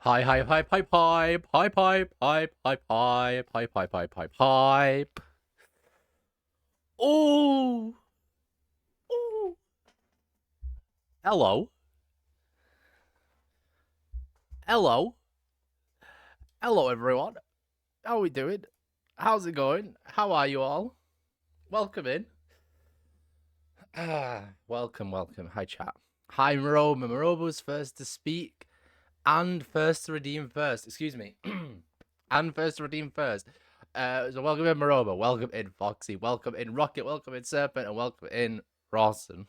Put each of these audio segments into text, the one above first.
Hi, hi, pipe, pipe, pipe, hi, pipe, pipe, pipe, pipe, pipe, pipe, pipe, pipe, pipe. Oh, oh. Hello, hello, hello, everyone. How are we doing? How's it going? How are you all? Welcome in. Welcome, welcome. Hi, chat. Hi, Maroba. Maroba was first to speak and first to redeem first. Excuse me. And first to redeem first. So welcome in, Maroba. Welcome in, Foxy. Welcome in, Rocket. Welcome in, Serpent. And welcome in, Rawson.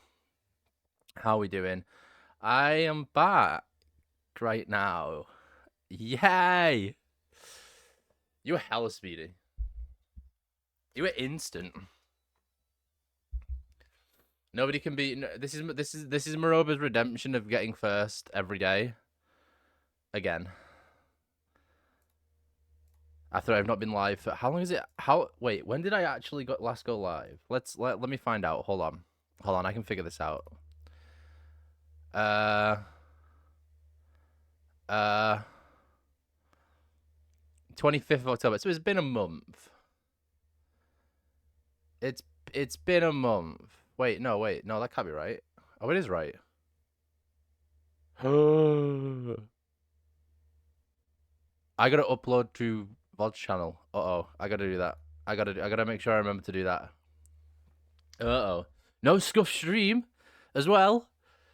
How we doing? I am back right now. Yay! You were hella speedy. You were instant. Nobody can be. This is Maroba's redemption of getting first every day. Again, after I've not been live for how long is it? How wait? When did I actually last go live? Let me find out. Hold on. I can figure this out. Uh, uh, 25th of October. So it's been a month. It's it's been a month. Wait, no, that can't be right. Oh, it is right. I gotta upload to VOD's channel. Uh-oh, I gotta do that. I gotta make sure I remember to do that. Uh-oh. No scuff stream as well.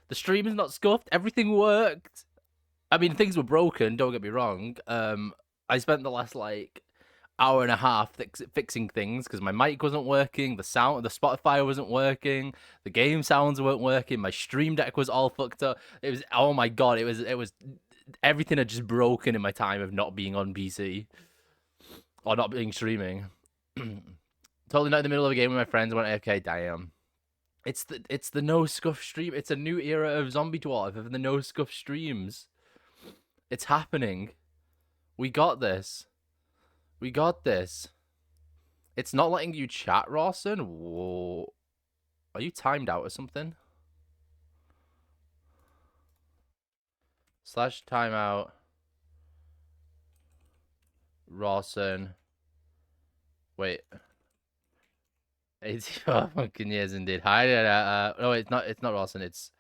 The stream is not scuffed. Everything worked. I mean, things were broken, don't get me wrong. I spent the last like hour and a half fixing things because my mic wasn't working, the Spotify wasn't working, the game sounds weren't working, my stream deck was all fucked up. It was, oh my god, it was everything had just broken in my time of not being on PC or not being streaming. Totally not in the middle of a game with my friends. I went AFK. Damn. It's the no scuff stream. It's a new era of Zombie Dwarf of the no scuff streams. It's happening. We got this. We got this. It's not letting you chat, Rawson. Whoa. Are you timed out or something? Slash timeout. Rawson. Wait. 84 fucking years indeed. Hi, no, it's not Rawson. It's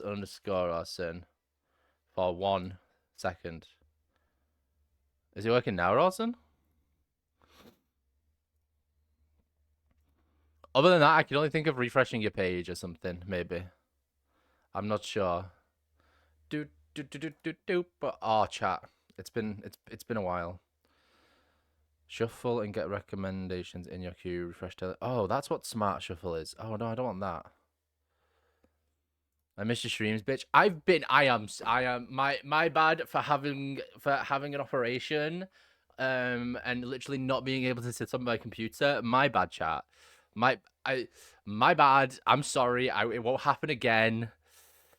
underscore Rawson for 1 second. Is it working now, Rawson? Other than that, I can only think of refreshing your page or something, maybe. I'm not sure. But chat. It's been a while. Shuffle and get recommendations in your queue. Refresh tele. Oh, that's what smart shuffle is. Oh no, I don't want that. I missed your streams, bitch. I am. My bad for having an operation, and literally not being able to sit on my computer. My bad, chat. My I, my bad. I'm sorry. It won't happen again.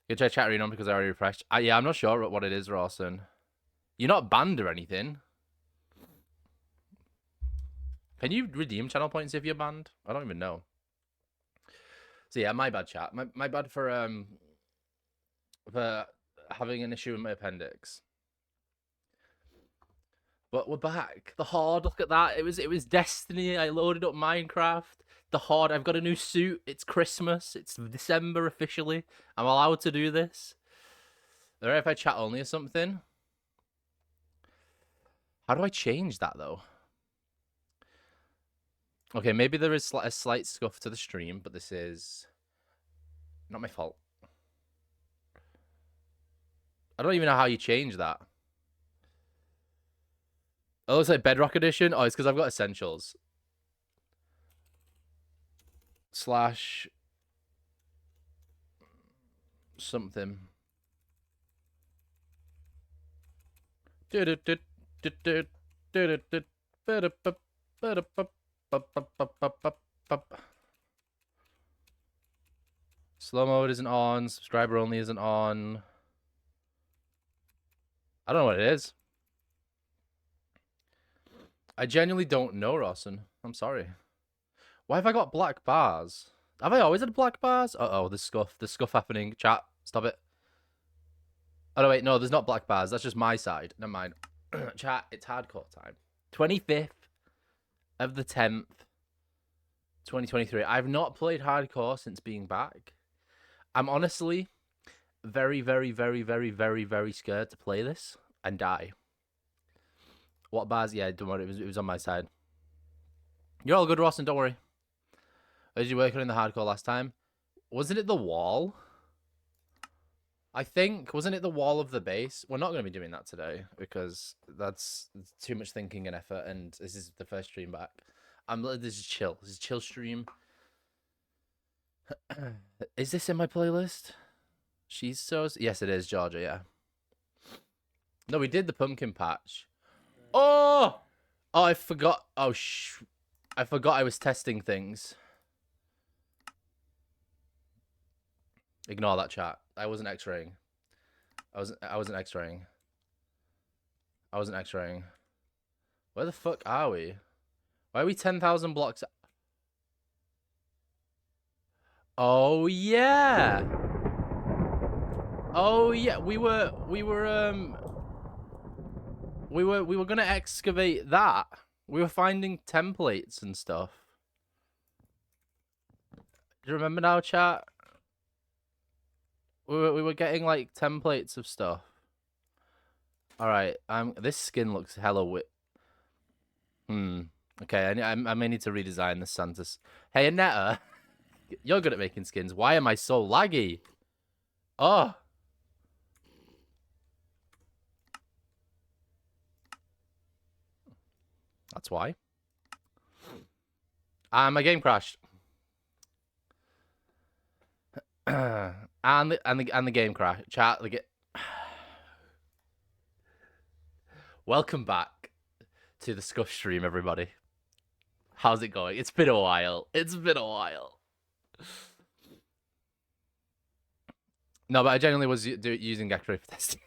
You can try chat on because I already refreshed. Yeah, I'm not sure what it is, Rawson. You're not banned or anything. Can you redeem channel points if you're banned? I don't even know. So yeah, my bad, chat. My bad for having an issue with my appendix. But we're back. The Horde, look at that. It was Destiny. I loaded up Minecraft. The Horde, I've got a new suit. It's Christmas. It's December officially. I'm allowed to do this. Alright, if I chat only or something. How do I change that though? Okay, maybe there is a slight scuff to the stream, but this is not my fault. I don't even know how you change that. Oh, it looks like Bedrock Edition. Oh, it's because I've got Essentials. Slash something. Slow mode isn't on. Subscriber only isn't on. I don't know what it is. I genuinely don't know, Rawson. I'm sorry. Why have I got black bars? Have I always had black bars? Uh-oh, the scuff happening. Chat, stop it. Oh, no, wait. No, there's not black bars. That's just my side. Never mind. Chat, it's hardcore time. 25th of the 10th, 2023. I've not played hardcore since being back. I'm honestly very, very, very, very, very, very scared to play this and die. What bars? Yeah, don't worry. It was on my side. You're all good, Rawson. Don't worry. As you working in the hardcore last time? Wasn't it the wall? I think, wasn't it the wall of the base? We're not going to be doing that today because that's too much thinking and effort, and this is the first stream back. This is chill. This is a chill stream. Is this in my playlist? She's so... Yes, it is, Georgia, yeah. No, we did the pumpkin patch. Oh! Oh, I forgot. Oh, I forgot I was testing things. Ignore that chat. I wasn't X-raying. I wasn't X-raying. I wasn't X-raying. Where the fuck are we? Why are we 10,000 blocks? Oh yeah. Oh yeah. We were gonna excavate that. We were finding templates and stuff. Do you remember now, chat? We were getting like templates of stuff. All right. This skin looks hella Okay, I may need to redesign the Santa's. Hey, Anetta, you're good at making skins. Why am I so laggy? Oh. That's why. My game crashed. and the game crash. Chat. Welcome back to the Scuff stream, everybody. How's it going? It's been a while. It's been a while. No, but I genuinely was using X-Ray for testing.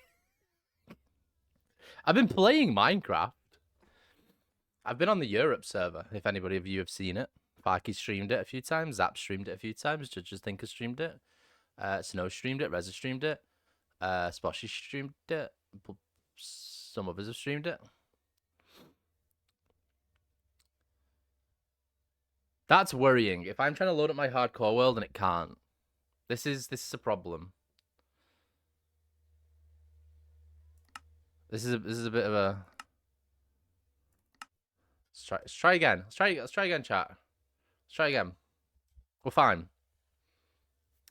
I've been playing Minecraft. I've been on the Europe server, if anybody of you have seen it. Farky streamed it a few times. Zap streamed it a few times. Judges Thinker streamed it. Snow streamed it. Reza streamed it. Sposhy streamed it. Some others have streamed it. That's worrying. If I'm trying to load up my hardcore world and it can't, this is a problem. This is a bit of a. Let's try again. Let's try again, chat. Let's try again. We're fine.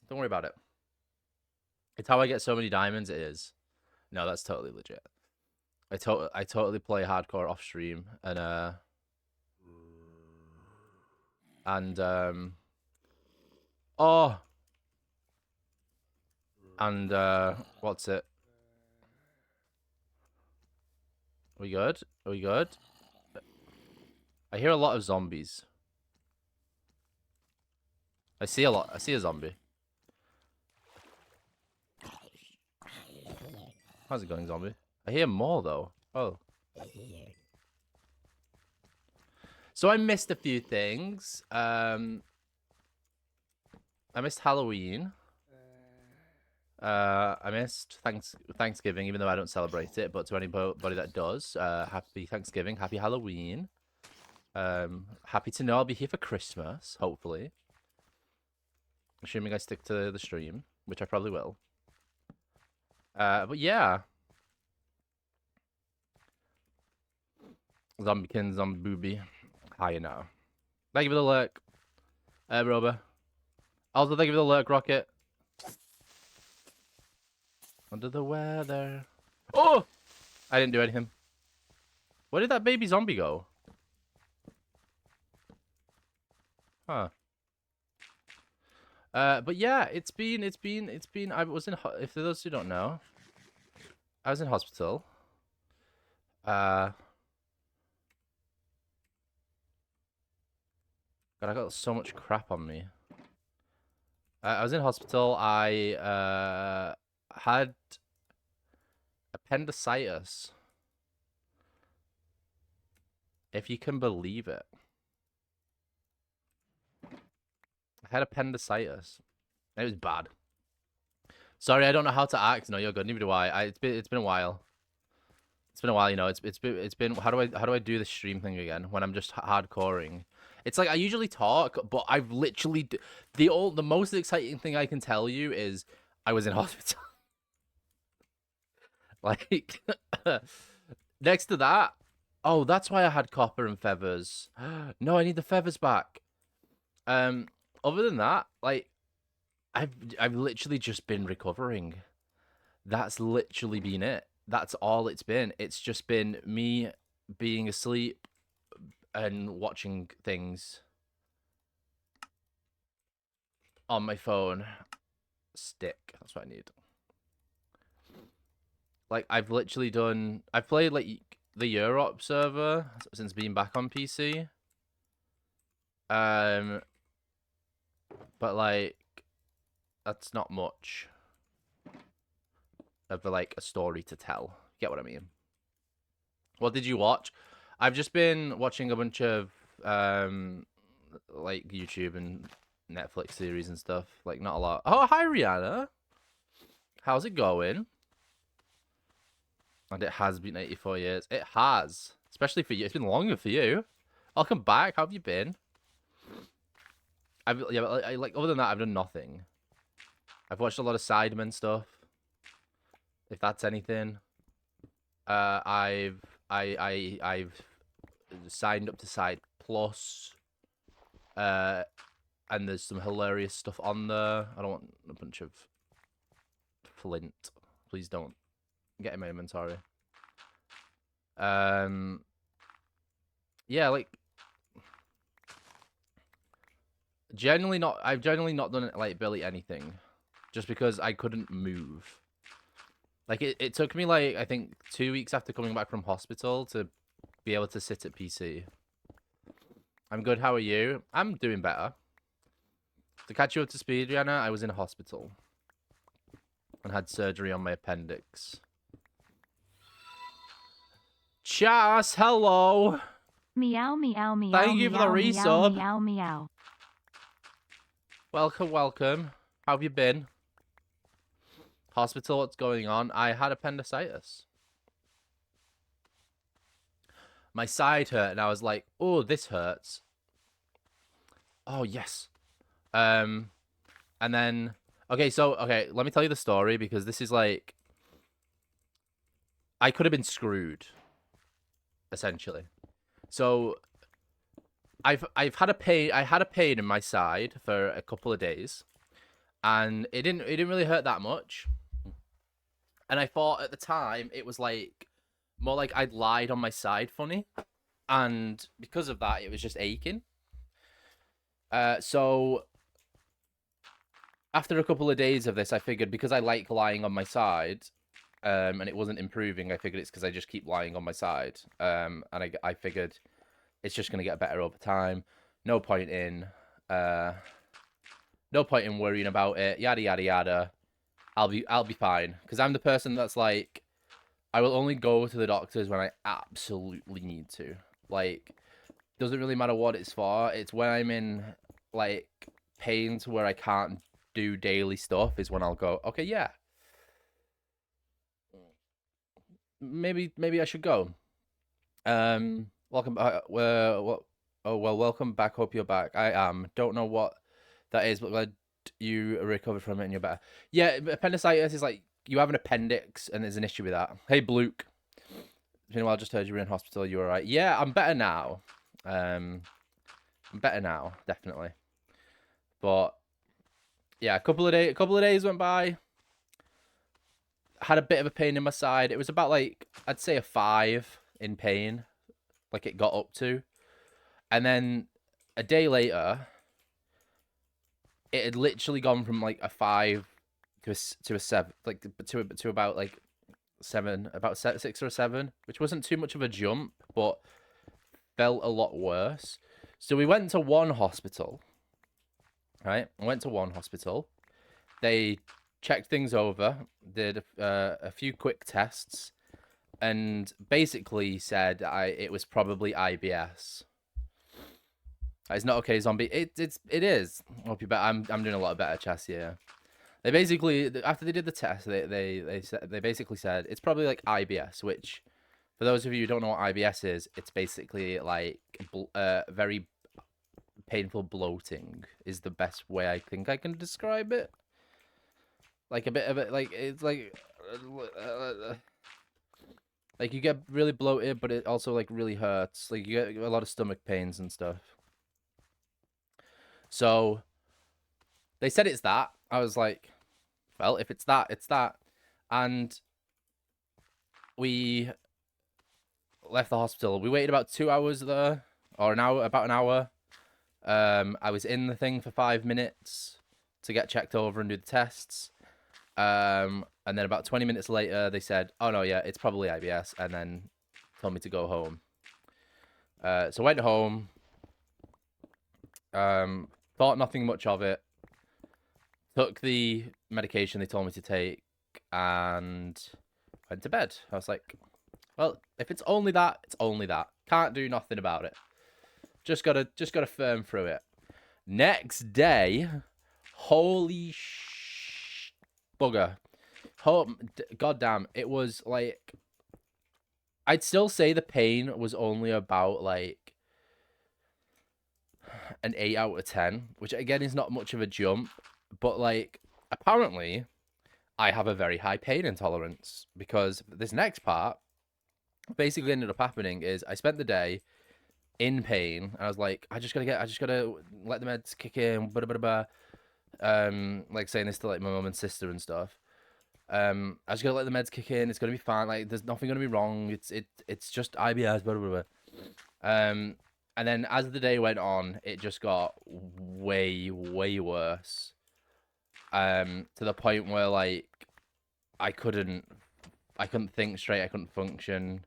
Don't worry about it. It's how I get so many diamonds. It is. No, that's totally legit. I totally play hardcore off stream and oh, and what's it? Are we good? Are we good? I hear a lot of zombies. I see a lot. I see a zombie. How's it going, zombie? I hear more, though. Oh. So I missed a few things. I missed Halloween. I missed Thanksgiving, even though I don't celebrate it. But to anybody that does, happy Thanksgiving, happy Halloween. Happy to know I'll be here for Christmas, hopefully. Assuming I stick to the stream, which I probably will. But yeah. Zombiekin, zombie booby. Hi now. Thank you for the lurk. Rober. Also, thank you for the lurk, Rocket. Under the weather. Oh! I didn't do anything. Where did that baby zombie go? Huh. But yeah, it's been, I was in, if those who don't know, I was in hospital. God, I got so much crap on me. I was in hospital. I, had appendicitis. If you can believe it. I had appendicitis. It was bad. Sorry, I don't know how to act. No, you're good. Neither do I. It's been a while. It's been a while, you know. It's been. How do I do the stream thing again when I'm just hardcoring? It's like I usually talk, but I've literally the most exciting thing I can tell you is I was in hospital. Like next to that, oh, that's why I had copper and feathers. No, I need the feathers back. Other than that, like I've literally just been recovering. That's literally been it. That's all it's been. It's just been me being asleep and watching things on my phone. Stick. That's what I need. Like I've literally done. I've played like the Europe server since being back on PC. But like that's not much of like a story to tell. Get what I mean? What did you watch? I've just been watching a bunch of like YouTube and Netflix series and stuff. Like not a lot. Oh, hi Rihanna. How's it going? And it has been 84 years. It has. Especially for you. It's been longer for you. Welcome back. How have you been? Yeah, but like other than that, I've done nothing. I've watched a lot of Sidemen stuff. If that's anything. I've signed up to Side Plus. And there's some hilarious stuff on there. I don't want a bunch of flint. Please don't get in my inventory. Yeah, like I've generally not done like barely anything, just because I couldn't move. Like it took me like I think 2 weeks after coming back from hospital to be able to sit at PC. I'm good. How are you? I'm doing better. To catch you up to speed, Rihanna, I was in a hospital and had surgery on my appendix. Chas, hello. Meow meow meow. Thank you for the resub. Meow meow. Welcome. How have you been? Hospital, what's going on? I had appendicitis. My side hurt, and I was like, "Oh, this hurts." Oh yes. And then okay, let me tell you the story because this is like I could have been screwed, essentially. So I've had a pain. I had a pain in my side for a couple of days, and it didn't really hurt that much. And I thought at the time it was like more like I'd lied on my side funny, and because of that, it was just aching. So after a couple of days of this, I figured because I like lying on my side, and it wasn't improving, I figured it's because I just keep lying on my side. And I figured it's just gonna get better over time. No point in worrying about it. Yada yada yada. I'll be fine because I'm the person that's like, I will only go to the doctors when I absolutely need to. Like, doesn't really matter what it's for. It's when I'm in like pain to where I can't do daily stuff is when I'll go, okay, yeah, maybe I should go. Welcome back. Welcome back. Hope you're back. I am. Don't know what that is, but glad you recovered from it and you're better. Yeah, appendicitis is like you have an appendix and there's an issue with that. Hey, Bluke. I just heard you were in hospital. You were alright? Yeah, I'm better now. I'm better now, definitely. But yeah, a couple of days went by. Had a bit of a pain in my side. It was about like I'd say a 5 in pain, like it got up to, and then a day later, it had literally gone from like a 5 to a 7, like to about like 7, about 6 or 7, which wasn't too much of a jump, but felt a lot worse. So we went to one hospital. Right, I went to one hospital. They checked things over, did a few quick tests, and basically said it was probably IBS. It's not okay, zombie. It is. Hope you bet. I'm doing a lot better, Chess. Yeah. They basically, after they did the test, they basically said it's probably like IBS, which, for those of you who don't know what IBS is, it's basically like very painful bloating is the best way I think I can describe it. Like a bit of it, like it's like you get really bloated, but it also like really hurts. Like you get a lot of stomach pains and stuff. So they said it's that. I was like, well, if it's that, it's that. And we left the hospital. We waited about 2 hours there, or about an hour. I was in the thing for 5 minutes to get checked over and do the tests. And then about 20 minutes later, they said, "Oh no, yeah, it's probably IBS," and then told me to go home. So I went home. Thought nothing much of it. Took the medication they told me to take, and went to bed. I was like, well, if it's only that, it's only that. Can't do nothing about it. Just gotta firm through it. Next day, holy bugger. God damn, it was like, I'd still say the pain was only about like an 8 out of 10, which again is not much of a jump, but like apparently I have a very high pain intolerance, because this next part basically ended up happening is I spent the day in pain, and I was like, I just gotta let the meds kick in, like saying this to like my mum and sister and stuff. I just gotta let the meds kick in. It's gonna be fine. Like, there's nothing gonna be wrong. It's just IBS. Blah, blah, blah. And then as the day went on, it just got way worse. To the point where like I couldn't think straight. I couldn't function,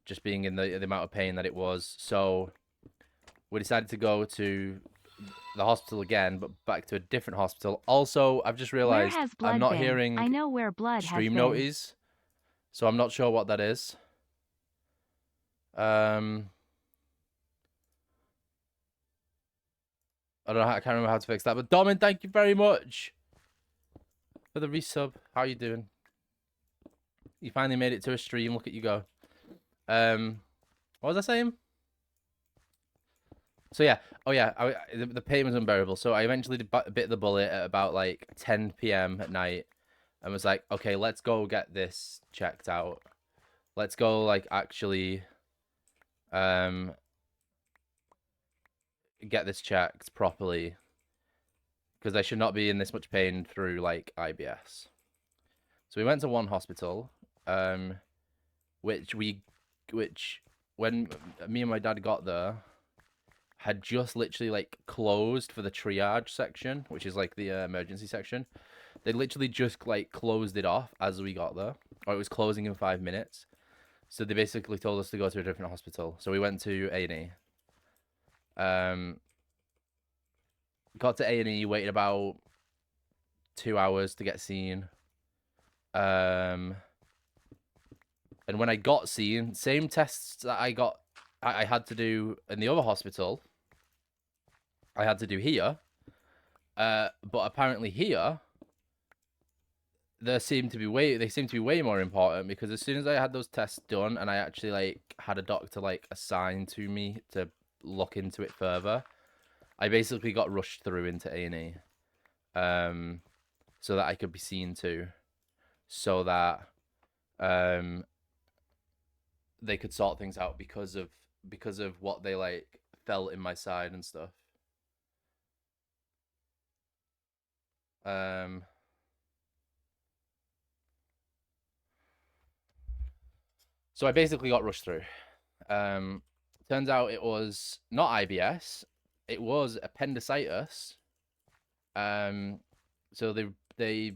just being in the amount of pain that it was. So we decided to go to the hospital again, but back to a different hospital. Also, I've just Where realized has blood I'm not been? hearing I know where blood has stream been. notice, so I'm not sure what that is. I don't know. I can't remember how to fix that. But Domin, thank you very much for the resub. How are you doing? You finally made it to a stream. Look at you go. What was I saying? So yeah, oh yeah, the pain was unbearable. So I eventually bit the bullet at about like 10 p.m. at night, and was like, okay, let's go get this checked out. Let's go like actually, get this checked properly, because I should not be in this much pain through like IBS. So we went to one hospital, which when me and my dad got there, had just literally like closed for the triage section, which is like the emergency section. They literally just like closed it off as we got there, or it was closing in 5 minutes. So they basically told us to go to a different hospital. So we went to A&E. Got to A&E, waited about 2 hours to get seen. And when I got seen, same tests that I had to do in the other hospital, I had to do here. But apparently here, they seem to be way more important, because as soon as I had those tests done and I actually like had a doctor like assigned to me to look into it further, I basically got rushed through into A&E, so that I could be seen to, so that they could sort things out because of what they like felt in my side and stuff. So I basically got rushed through. Turns out it was not IBS, it was appendicitis. So they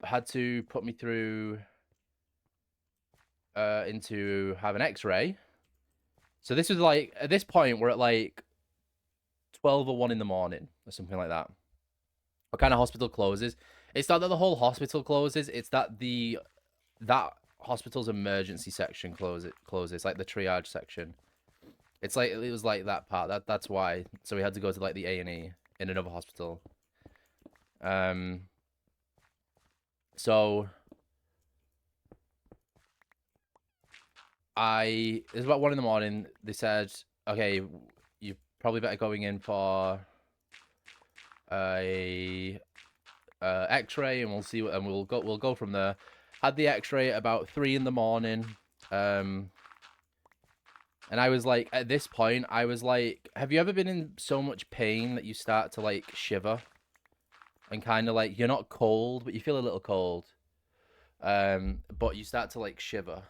had to put me through into have an X-ray. So this was like, at this point we're at like 12 or 1 in the morning or something like that. What kind of hospital closes? It's not that the whole hospital closes, it's that that hospital's emergency section closes, like the triage section. It's like, it was like that part. That's why. So we had to go to like the A&E in another hospital. So it was about 1 a.m. They said, okay, you probably better going in for a X-ray, and we'll see what, and we'll go from there. Had the X-ray at about 3 a.m. And I was like, at this point, I was like, have you ever been in so much pain that you start to like shiver? And kind of like, you're not cold, but you feel a little cold. But you start to like shiver.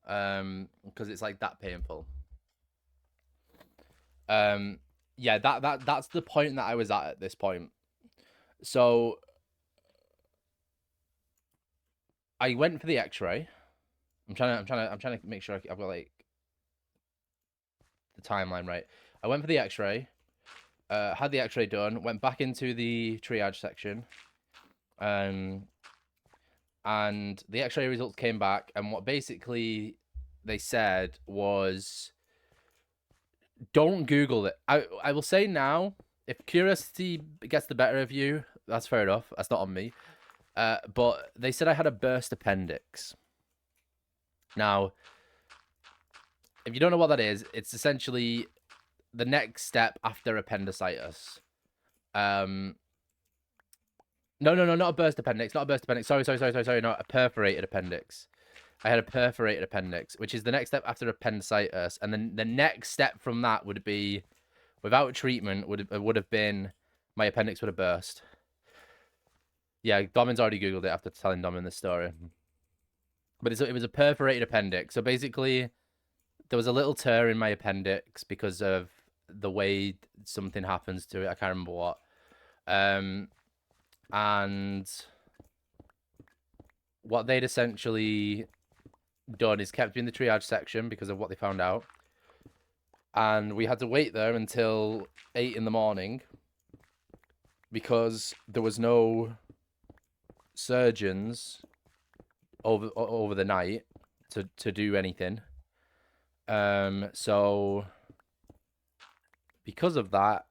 Because it's like that painful. Yeah, that's the point that I was at this point. So I went for the X-ray. I'm trying to make sure I've got like the timeline right. I went for the X-ray. Had the X-ray done. Went back into the triage section. And the X-ray results came back, and what basically they said was, don't Google it. I will say now, if curiosity gets the better of you, that's fair enough. That's not on me. But they said I had a burst appendix. Now, if you don't know what that is, it's essentially the next step after appendicitis. No, not a burst appendix. Not a burst appendix. Sorry. No, a perforated appendix. I had a perforated appendix, which is the next step after appendicitis, and then the next step from that would be, without treatment, would have been my appendix would have burst. Yeah, Domin's already Googled it after telling Domin this story. But it was a perforated appendix. So basically, there was a little tear in my appendix because of the way something happens to it. I can't remember what. And what they'd essentially done is kept me in the triage section because of what they found out. And we had to wait there until 8 a.m. because there was no surgeons over the night to do anything. So because of that,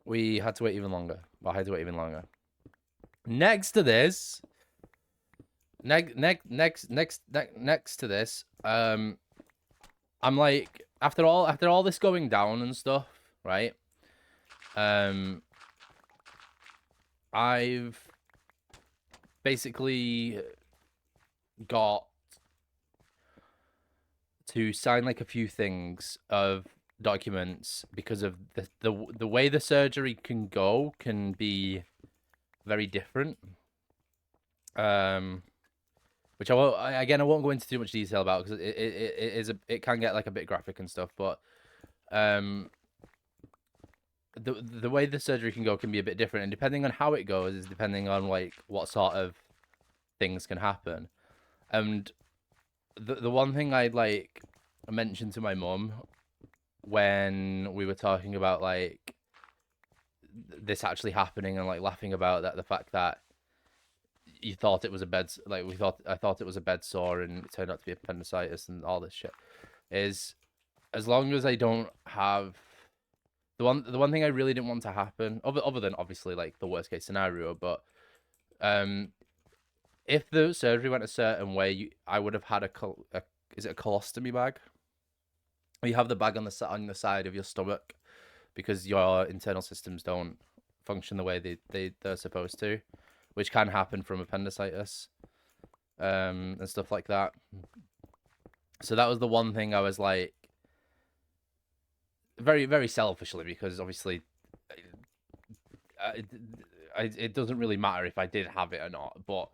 we had to wait even longer. I had to wait even longer. Next to this, next to this, I'm like, after all this going down and stuff, right? I've basically got to sign like a few things of documents because of the way the surgery can go can be very different. Which I won't go into too much detail about because it can get like a bit graphic and stuff, but the way the surgery can go can be a bit different, and depending on how it goes is depending on like what sort of things can happen. And the one thing I like mentioned to my mum when we were talking about like this actually happening and like laughing about that, the fact that you thought it was a bed, like I thought it was a bed sore and it turned out to be appendicitis and all this shit, is as long as I don't have the one thing I really didn't want to happen, other than obviously like the worst case scenario, but if the surgery went a certain way, I would have had is it a colostomy bag? You have the bag on the side of your stomach because your internal systems don't function the way they're supposed to, which can happen from appendicitis, and stuff like that. So that was the one thing I was like, very, very selfishly, because obviously it doesn't really matter if I did have it or not, but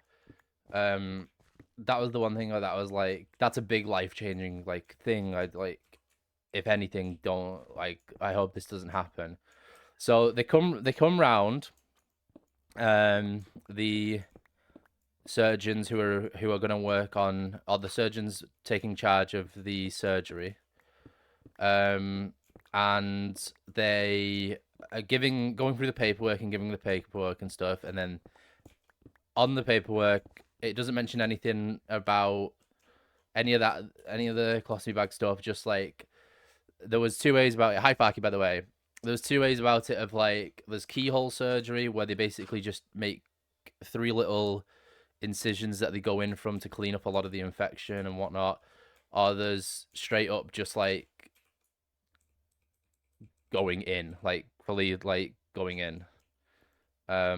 that was the one thing that I was like, that's a big life-changing like thing. I'd like, if anything, don't like, I hope this doesn't happen. So they come round, the surgeons who are going to work on, or the surgeons taking charge of the surgery, and they are going through the paperwork and giving the paperwork and stuff, and then on the paperwork it doesn't mention anything about any of the colostomy bag stuff, just like there was two ways about it. Hi, Faki, by the way. There's two ways about it. Of like, there's keyhole surgery where they basically just make 3 little incisions that they go in from to clean up a lot of the infection and whatnot. Or there's straight up just like going in, like fully like going in. I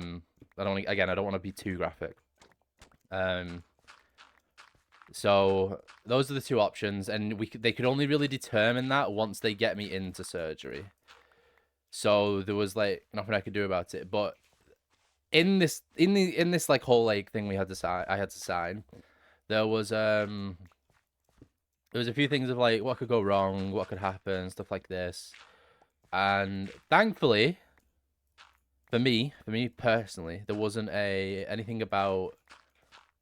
don't want to be too graphic. So those are the two options, and they could only really determine that once they get me into surgery. So there was like nothing I could do about it. But in this like whole like thing I had to sign, there was a few things of like what could go wrong, what could happen, stuff like this. And thankfully, for me personally, there wasn't anything about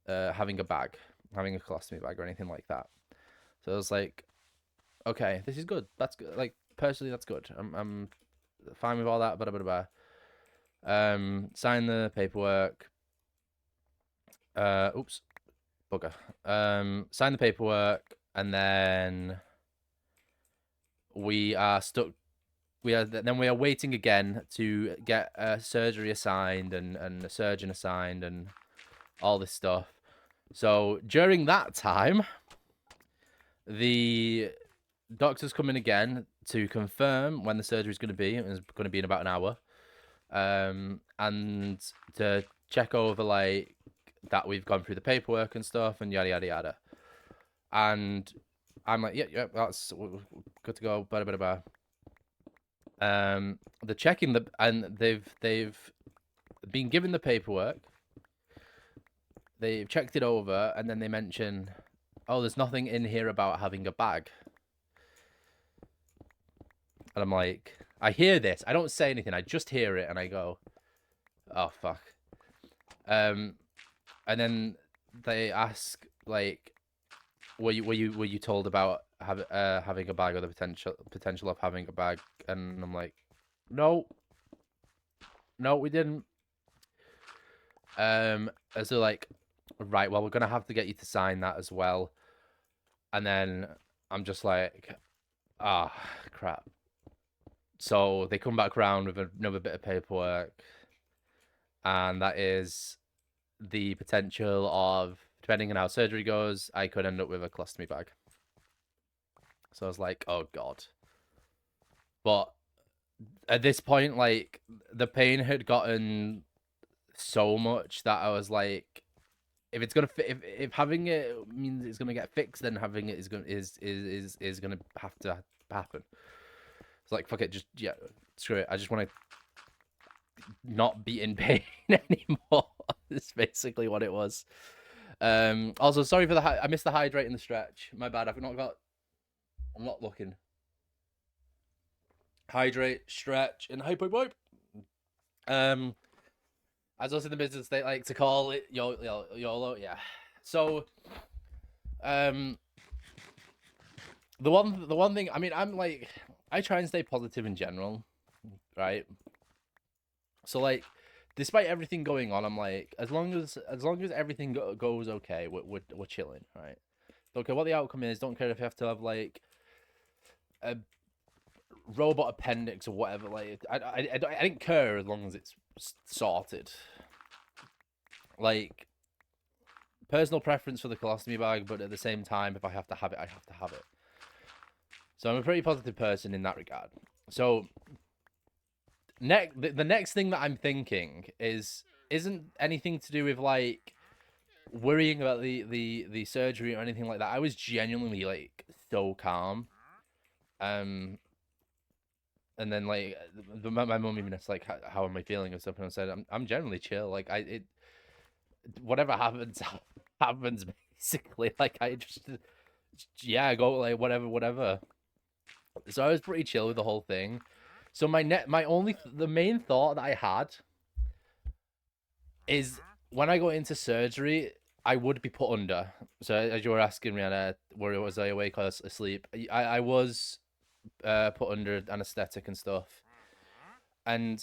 having a bag, having a colostomy bag or anything like that. So I was like, okay, this is good. That's good. Like personally, that's good. I'm fine with all that. Sign the paperwork. Oops, bugger. Sign the paperwork, and then we are stuck. We are waiting again to get a surgery assigned and a surgeon assigned and all this stuff. So during that time, the doctor's coming again to confirm when the surgery is going to be. It's going to be in about an hour. And to check over like that we've gone through the paperwork and stuff and yada yada yada. And I'm like, yeah, that's good to go. Blah blah blah. They're checking and they've been given the paperwork. They've checked it over, and then they mention, oh, there's nothing in here about having a bag. And I'm like, I hear this. I don't say anything. I just hear it, and I go, oh, fuck. And then they ask, like, were you told about having a bag or the potential of having a bag? And I'm like, no, we didn't. So like, right, well, we're gonna have to get you to sign that as well. And then I'm just like, ah, crap. So they come back around with another bit of paperwork, and that is the potential of, depending on how surgery goes, I could end up with a colostomy bag. So I was like, oh god. But at this point, like, the pain had gotten so much that I was like, if it's gonna if having it means it's gonna get fixed, then having it is gonna have to happen. It's like, fuck it, just screw it. I just want to not be in pain anymore. That's basically what it was. Also, sorry for I missed the hydrate in the stretch. My bad. I'm not looking. Hydrate, stretch, and hypo as us in the business they like to call it YOLO. Yeah. So, the one thing, I mean, I'm like, I try and stay positive in general, right? So like, despite everything going on, I'm like, as long as everything goes okay, we're chilling, right? Don't care what the outcome is. Don't care if you have to have like a robot appendix or whatever. Like, I didn't care as long as it's sorted. Like, personal preference for the colostomy bag, but at the same time, if I have to have it, I have to have it. So I'm a pretty positive person in that regard. So the next thing that I'm thinking isn't anything to do with like worrying about the surgery or anything like that. I was genuinely like so calm. And then like my mom even asked like, how am I feeling and stuff, and I said I'm generally chill. Like whatever happens happens basically. Like I just go like whatever. So I was pretty chill with the whole thing. So the main thought that I had is when I go into surgery, I would be put under. So as you were asking, Rihanna, where was I awake or asleep? I was put under anesthetic and stuff. And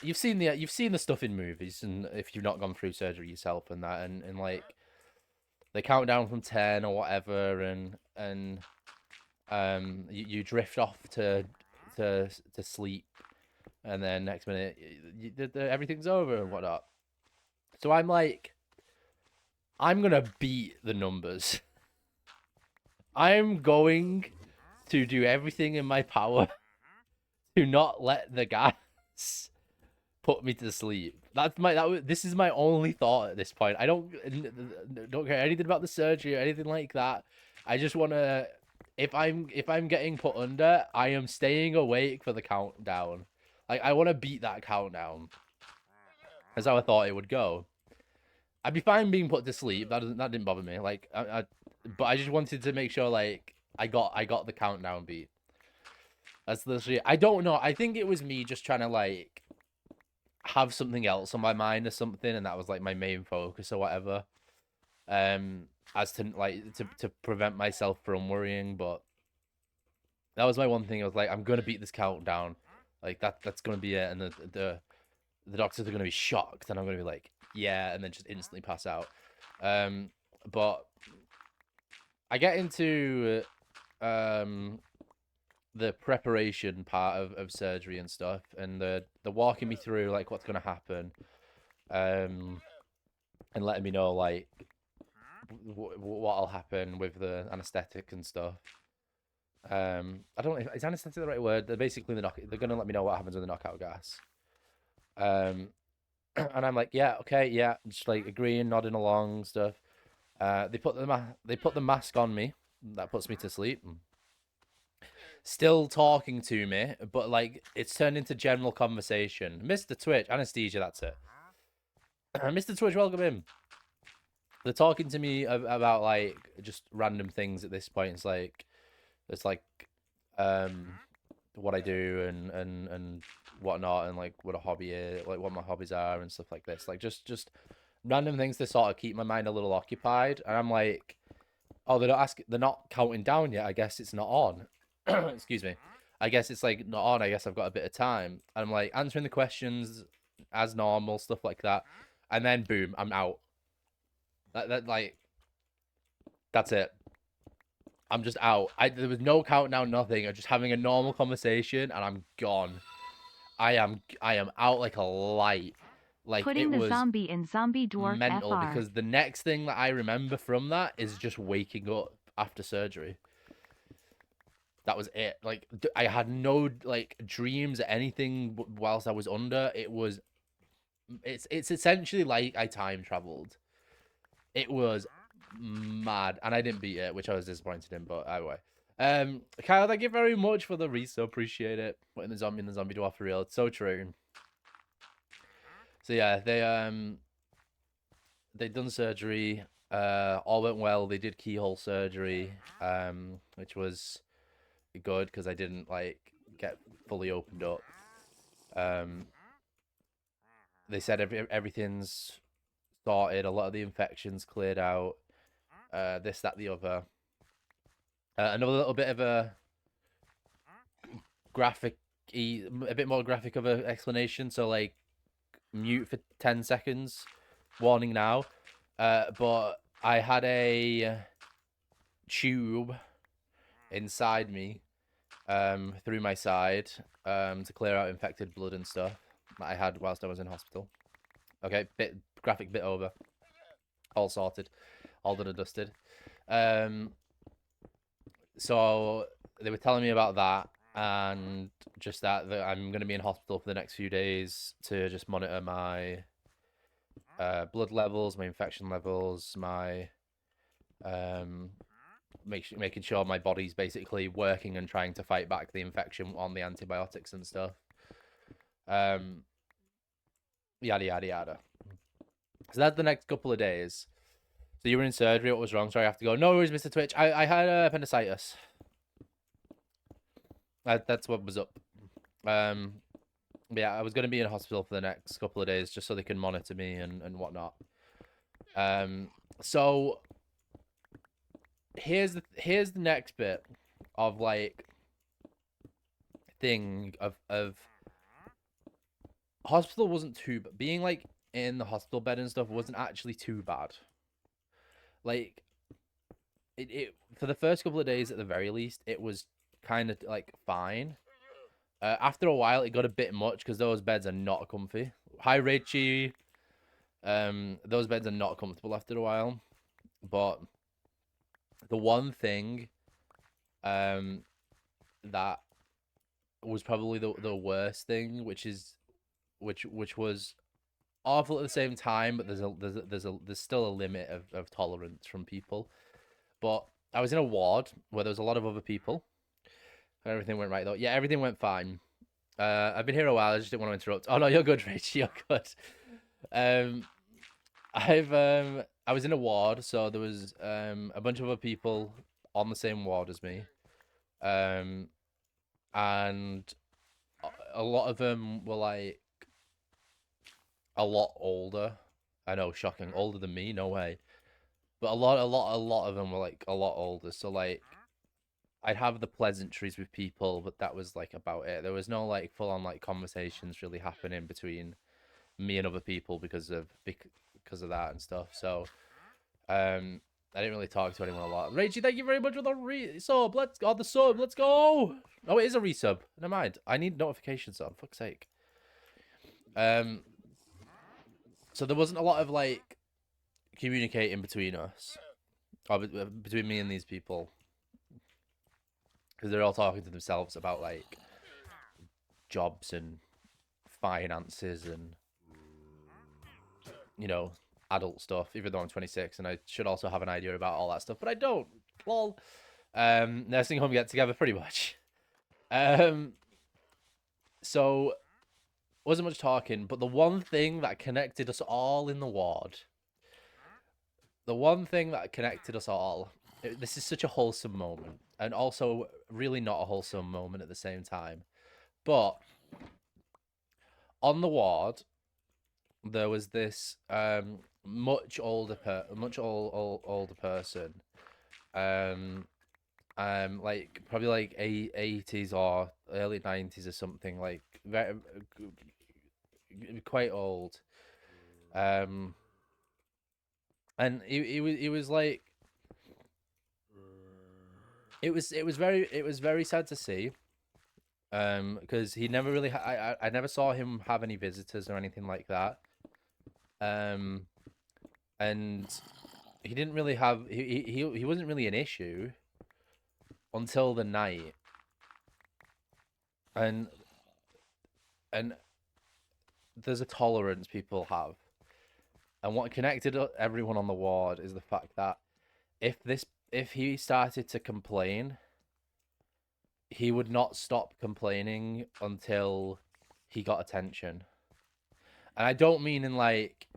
you've seen the stuff in movies, and if you've not gone through surgery yourself and that, and like they count down from 10 or whatever, and you drift off to sleep, and then next minute everything's over and whatnot. So I'm like, I'm gonna beat the numbers. I'm going to do everything in my power to not let the gas put me to sleep. This is my only thought at this point. I don't care anything about the surgery or anything like that. I just want to, if I'm getting put under, I am staying awake for the countdown. Like, I want to beat that countdown. That's how I thought it would go. I'd be fine being put to sleep. That didn't bother me. Like, but I just wanted to make sure, like, I got the countdown beat. That's literally, I don't know. I think it was me just trying to, like, have something else on my mind or something, and that was like my main focus or whatever. As to like to prevent myself from worrying, but that was my one thing. I was like, I'm gonna beat this countdown, like that's gonna be it, and the doctors are gonna be shocked, and I'm gonna be like, yeah, and then just instantly pass out. But I get into the preparation part of surgery and stuff, and the walking me through like what's gonna happen, and letting me know like what'll happen with the anesthetic and stuff. I don't know, is anesthetic the right word? They're basically they're gonna let me know what happens with the knockout gas. And I'm like, yeah, okay, yeah, just like agreeing, nodding along, stuff. They put the mask on me. That puts me to sleep. Still talking to me, but like it's turned into general conversation. Mr. Twitch, anesthesia, that's it. Mr. Twitch, welcome in. They're talking to me about like just random things at this point. It's like what I do and whatnot, and like what a hobby is, like what my hobbies are and stuff like this. Like just random things to sort of keep my mind a little occupied. And I'm like, oh, they're not counting down yet. I guess it's not on. Excuse me. I guess it's like not on. I guess I've got a bit of time. And I'm like answering the questions as normal, stuff like that. And then boom, I'm out. Like that's it. I'm just out. There was no countdown, nothing. I'm just having a normal conversation, and I'm gone. I am out like a light. Like Putting it the was zombie in zombie dwarf mental, FR. because the next thing that I remember from that is just waking up after surgery. That was it. Like I had no like dreams or anything whilst I was under. It's essentially like I time traveled. It was mad, and I didn't beat it, which I was disappointed in. But anyway, Kyle, thank you very much for the reso. Appreciate it. Putting the zombie in the zombie dwarf for real. It's so true. So yeah, they done surgery. All went well. They did keyhole surgery, which was good because I didn't like get fully opened up. They said everything's sorted. A lot of the infections cleared out. This, that, the other. Another little bit of a bit more graphic of an explanation. So like, mute for 10 seconds. Warning now. But I had a tube inside me, through my side, to clear out infected blood and stuff that I had whilst I was in hospital. Okay, graphic bit over. All sorted. All done and dusted. So they were telling me about that, and just that I'm going to be in hospital for the next few days to just monitor my blood levels, my infection levels, my making sure my body's basically working and trying to fight back the infection on the antibiotics and stuff. Yada yada yada. So that's the next couple of days. So you were in surgery. What was wrong? Sorry, I have to go. No worries, Mr. Twitch. I had appendicitis. That's what was up. Yeah, I was going to be in hospital for the next couple of days just so they can monitor me and whatnot. So here's the next bit of like thing of hospital wasn't too being like in the hospital bed and stuff wasn't actually too bad. Like it for the first couple of days at the very least, it was kind of like fine. After a while, it got a bit much because those beds are not comfy. Hi, Richie. Those beds are not comfortable after a while. But the one thing, that was probably the worst thing, which was awful at the same time, but there's still a limit of tolerance from people. But I was in a ward where there was a lot of other people. And everything went right though. Yeah, everything went fine. I've been here a while. I just didn't want to interrupt. Oh no, you're good, Rich. You're good. Um, I was in a ward, so there was a bunch of other people on the same ward as me. Um, and a lot of them were like a lot older. I know, shocking, older than me. No way. But a lot of them were like a lot older. So like, I'd have the pleasantries with people, but that was like about it. There was no like full on like conversations really happening between me and other people because of that and stuff. So I didn't really talk to anyone a lot. Rachie, thank you very much for the resub. The sub. Let's go. Oh, it is a resub. Never mind. I need notifications on. Fuck's sake. So there wasn't a lot of like communicating between us, or between me and these people, because they're all talking to themselves about like jobs and finances and, you know, adult stuff, even though I'm 26 and I should also have an idea about all that stuff, but I don't. Lol. Nursing home get together pretty much. So wasn't much talking, but the one thing that connected us all in the ward, this is such a wholesome moment, and also really not a wholesome moment at the same time. But on the ward, there was this much older person, like probably like 80s or early 90s or something, like very quite old, and he was like, it was very sad to see, because he never really I never saw him have any visitors or anything like that, and he didn't really have he wasn't really an issue until the night, and there's a tolerance people have, and what connected everyone on the ward is the fact that if he started to complain, he would not stop complaining until he got attention. And I don't mean in like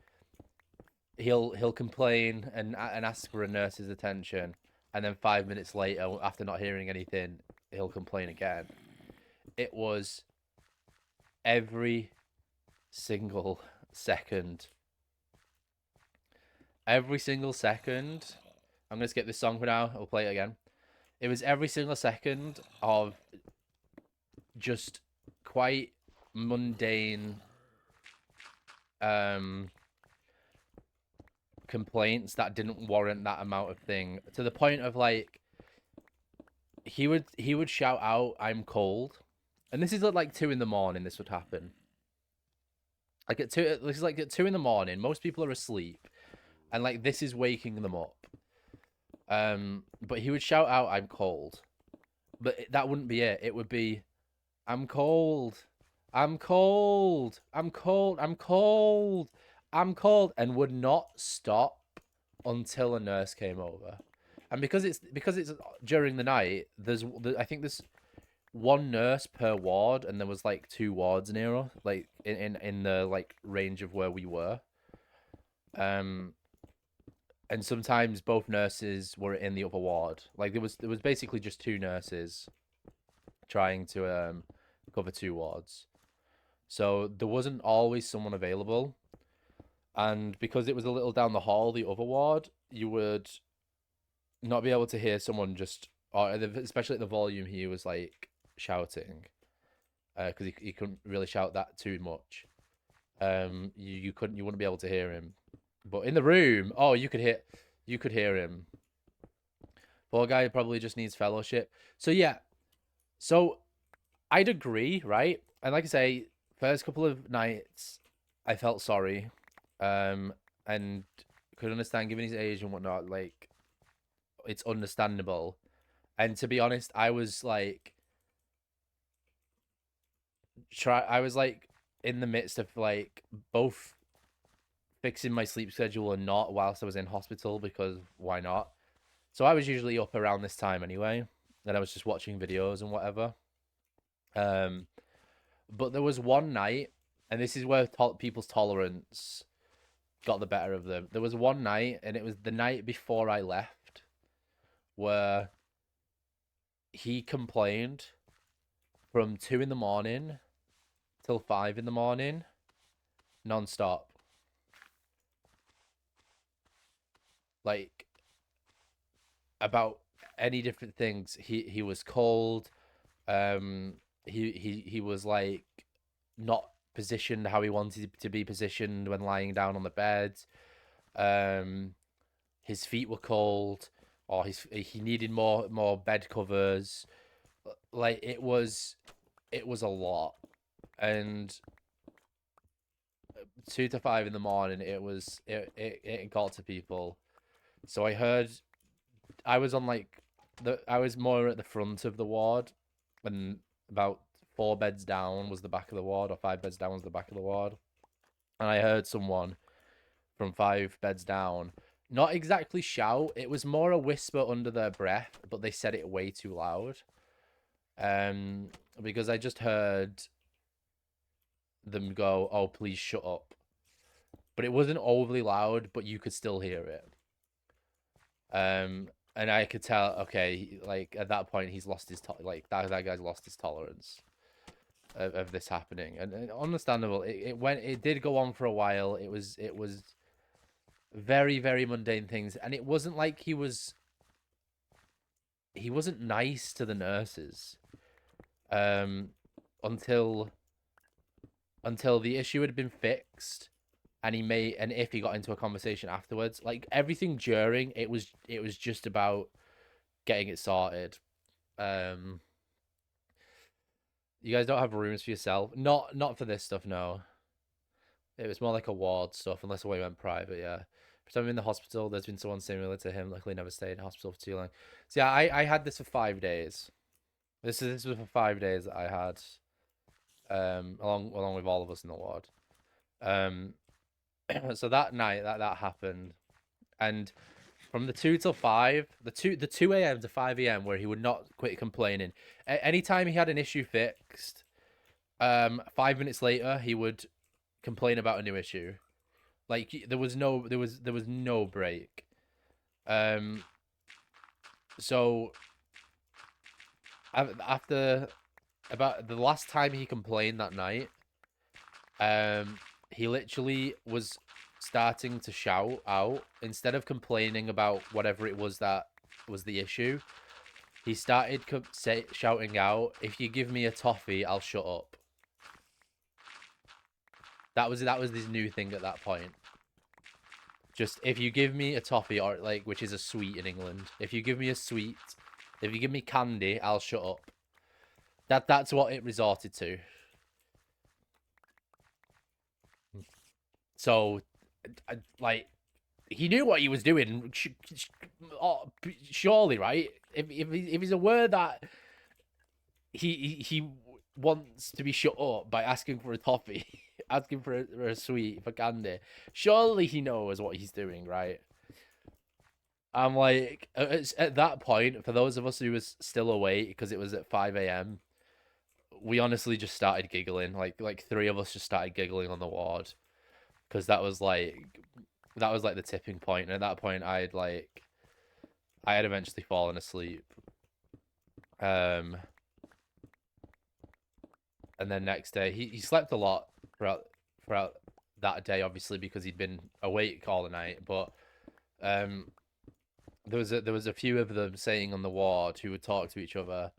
he'll complain and ask for a nurse's attention, and then 5 minutes later, after not hearing anything, he'll complain again. It was every single second. Every single second. I'm gonna skip this song for now. I'll play it again. It was every single second of just quite mundane complaints that didn't warrant that amount of thing, to the point of like he would shout out, "I'm cold," and this is at like 2 in the morning. This would happen. Like at 2, this is like at 2 in the morning. Most people are asleep, and like this is waking them up. But he would shout out, "I'm cold," but that wouldn't be it. It would be, "I'm cold, I'm cold, I'm cold, I'm cold, I'm cold," and would not stop until a nurse came over. And because it's during the night, I think there's one nurse per ward, and there was like 2 wards near us, like in the like range of where we were. And sometimes both nurses were in the other ward. Like there was basically just 2 nurses trying to cover 2 wards. So there wasn't always someone available. And because it was a little down the hall, the other ward, you would not be able to hear someone just, or especially at the volume he was like shouting, because he couldn't really shout that too much. You wouldn't be able to hear him. But in the room, oh, you could hear him. Poor guy probably just needs fellowship. So yeah, so I'd agree, right? And like I say, first couple of nights, I felt sorry, and could understand given his age and whatnot. Like, it's understandable. And to be honest, I was like, I was like in the midst of like both fixing my sleep schedule and not whilst I was in hospital because why not? So I was usually up around this time anyway, and I was just watching videos and whatever. Um, but there was one night, and this is where people's tolerance got the better of them. There was one night, and it was the night before I left, where he complained from 2 in the morning till 5 in the morning, non-stop. Like, about any different things. He was cold. He was like not positioned how he wanted to be positioned when lying down on the bed. His feet were cold, or he needed more bed covers. Like it was a lot, and 2 to 5 in the morning, it got to people. So I was on like I was more at the front of the ward, and about 4 beds down was the back of the ward, or 5 beds down was the back of the ward. And I heard someone from 5 beds down not exactly shout. It was more a whisper under their breath, but they said it way too loud. Because I just heard them go, "Oh, please shut up." But it wasn't overly loud, but you could still hear it. And I could tell, okay, like at that point he's lost his like that guy's lost his tolerance of this happening, and understandable. It did go on for a while. It was very, very mundane things, and it wasn't like he wasn't nice to the nurses, until the issue had been fixed, and if he got into a conversation afterwards, like everything during it was just about getting it sorted. You guys don't have rooms for yourself? Not for this stuff, no. It was more like a ward stuff, unless we went private, yeah. Pretend I'm in the hospital, there's been someone similar to him, luckily never stayed in hospital for too long. So yeah, I had this for 5 days. This was for 5 days that I had, along with all of us in the ward. So that night that happened, and from the 2 till 5, the 2 a.m. to 5 a.m. where he would not quit complaining. Anytime he had an issue fixed, 5 minutes later he would complain about a new issue. Like there was no break. So after about the last time he complained that night, he literally was starting to shout out instead of complaining about whatever it was that was the issue. He started shouting out, "If you give me a toffee, I'll shut up." That was his new thing at that point. Just, if you give me a toffee, or like, which is a sweet in England, if you give me a sweet, if you give me candy, I'll shut up. That's what it resorted to. So, like, he knew what he was doing. Surely, right? If he's aware that he wants to be shut up by asking for a toffee, asking for a sweet, for candy, surely he knows what he's doing, right? I'm like, at that point, for those of us who was still awake because it was at 5 a.m., we honestly just started giggling. Like 3 of us just started giggling on the ward, because that was like the tipping point. And at that point, I had eventually fallen asleep. And then next day, he slept a lot throughout that day, obviously because he'd been awake all the night. But there was a few of them saying on the ward who would talk to each other,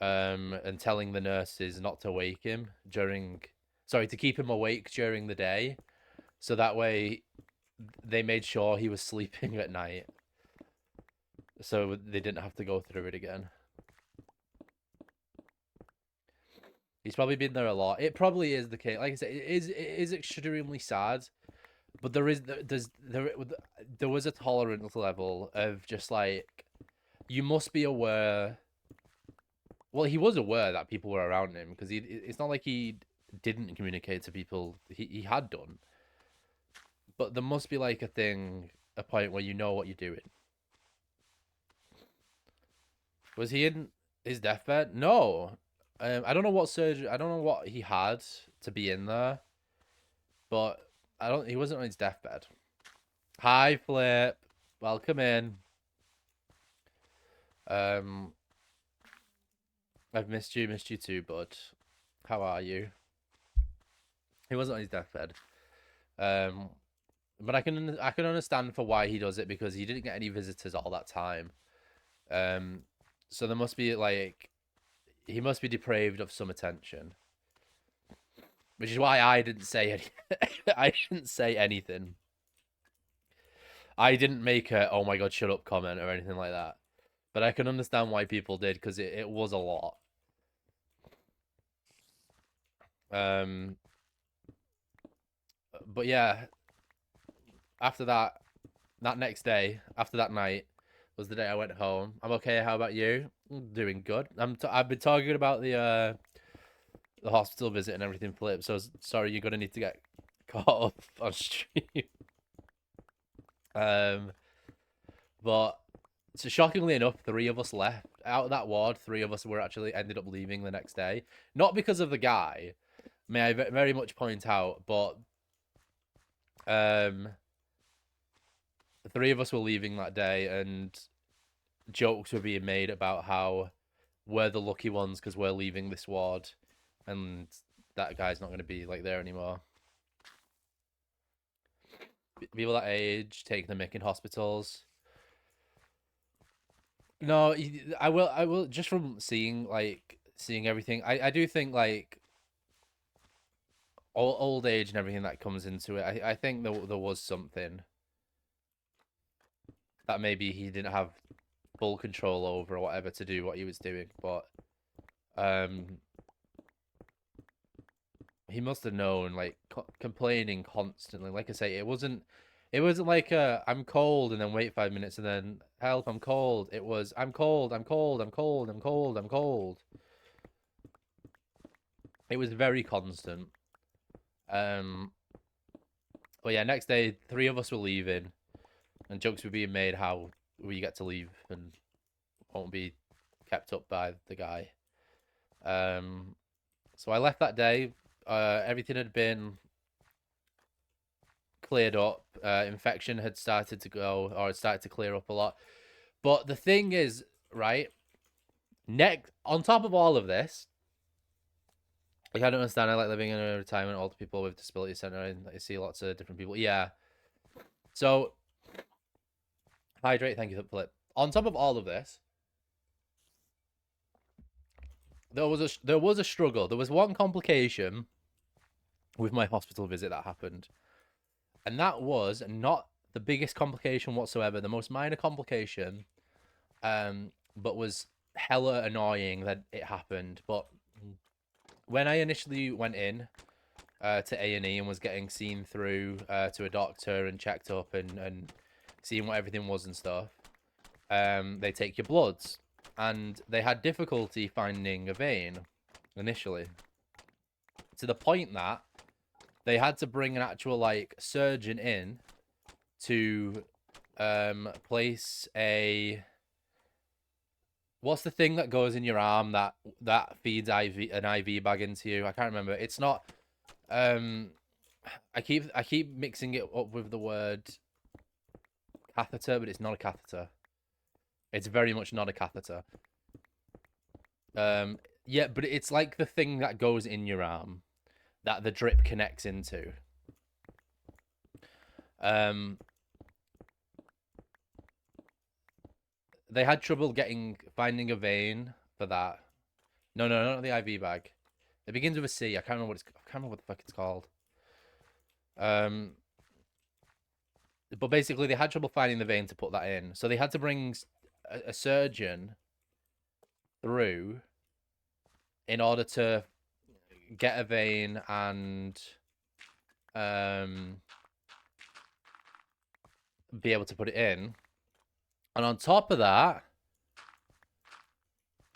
and telling the nurses not to wake him to keep him awake during the day, so that way they made sure he was sleeping at night. so they didn't have to go through it again. He's probably been there a lot. It probably is the case. Like I said, it is extremely sad, but there was a tolerance level of just like you must be aware. Well, he was aware that people were around him because it's not like he didn't communicate to people. He had done, but there must be like a point where you know what you're doing. Was he in his deathbed? No. I don't know what surgery. I don't know what he had to be in there, but I don't. He wasn't on his deathbed. Hi, Flip. Welcome in. Um, I've missed you too, bud. How are you? He wasn't on his deathbed. Um, but I can understand for why he does it because he didn't get any visitors all that time. Um, so there must be like he must be depraved of some attention, which is why I didn't say any. I didn't say anything. I didn't make a "oh my god, shut up" comment or anything like that. But I can understand why people did because it was a lot. Um, but yeah, after that next day, after that night, was the day I went home. I'm okay. How about you? Doing good. I've been talking about the hospital visit and everything, Flip. So sorry, you're gonna need to get caught up on stream. But so shockingly enough, 3 of us left out of that ward. 3 of us were actually ended up leaving the next day, not because of the guy. May I very much point out, but 3 of us were leaving that day, and jokes were being made about how we're the lucky ones because we're leaving this ward, and that guy's not going to be like there anymore. People that age taking the mick in hospitals. No, I will just from seeing everything. I do think like old age and everything that comes into it. I think there was something that maybe he didn't have full control over or whatever to do what he was doing, but um he must have known, like complaining constantly. Like I say, it wasn't like I'm cold and then wait 5 minutes and then help, I'm cold. It was I'm cold, I'm cold, I'm cold, I'm cold, I'm cold. It was very constant. Um but yeah, next day 3 of us were leaving and jokes were being made how we get to leave and won't be kept up by the guy. So I left that day. Everything had been cleared up. Infection had started to go, or had started to clear up a lot. But the thing is, right, next on top of all of this, like I don't understand. I like living in a retirement older people with disability center, and I see lots of different people. Yeah. So hydrate. Thank you, Flip. On top of all of this, there was a struggle. There was one complication with my hospital visit that happened, and that was not the biggest complication whatsoever. The most minor complication, but was hella annoying that it happened. But when I initially went in to A&E and was getting seen through to a doctor and checked up and seeing what everything was and stuff, they take your bloods, and they had difficulty finding a vein initially, to the point that they had to bring an actual like surgeon in to place a what's the thing that goes in your arm that feeds an IV bag into you? I can't remember. It's not I keep mixing it up with the word catheter, but it's not a catheter. It's very much not a catheter. Yeah, but it's like the thing that goes in your arm that the drip connects into. They had trouble finding a vein for that. No, not the IV bag. It begins with a C. I can't remember what the fuck it's called. But basically they had trouble finding the vein to put that in, so they had to bring a surgeon through in order to get a vein and be able to put it in. And on top of that,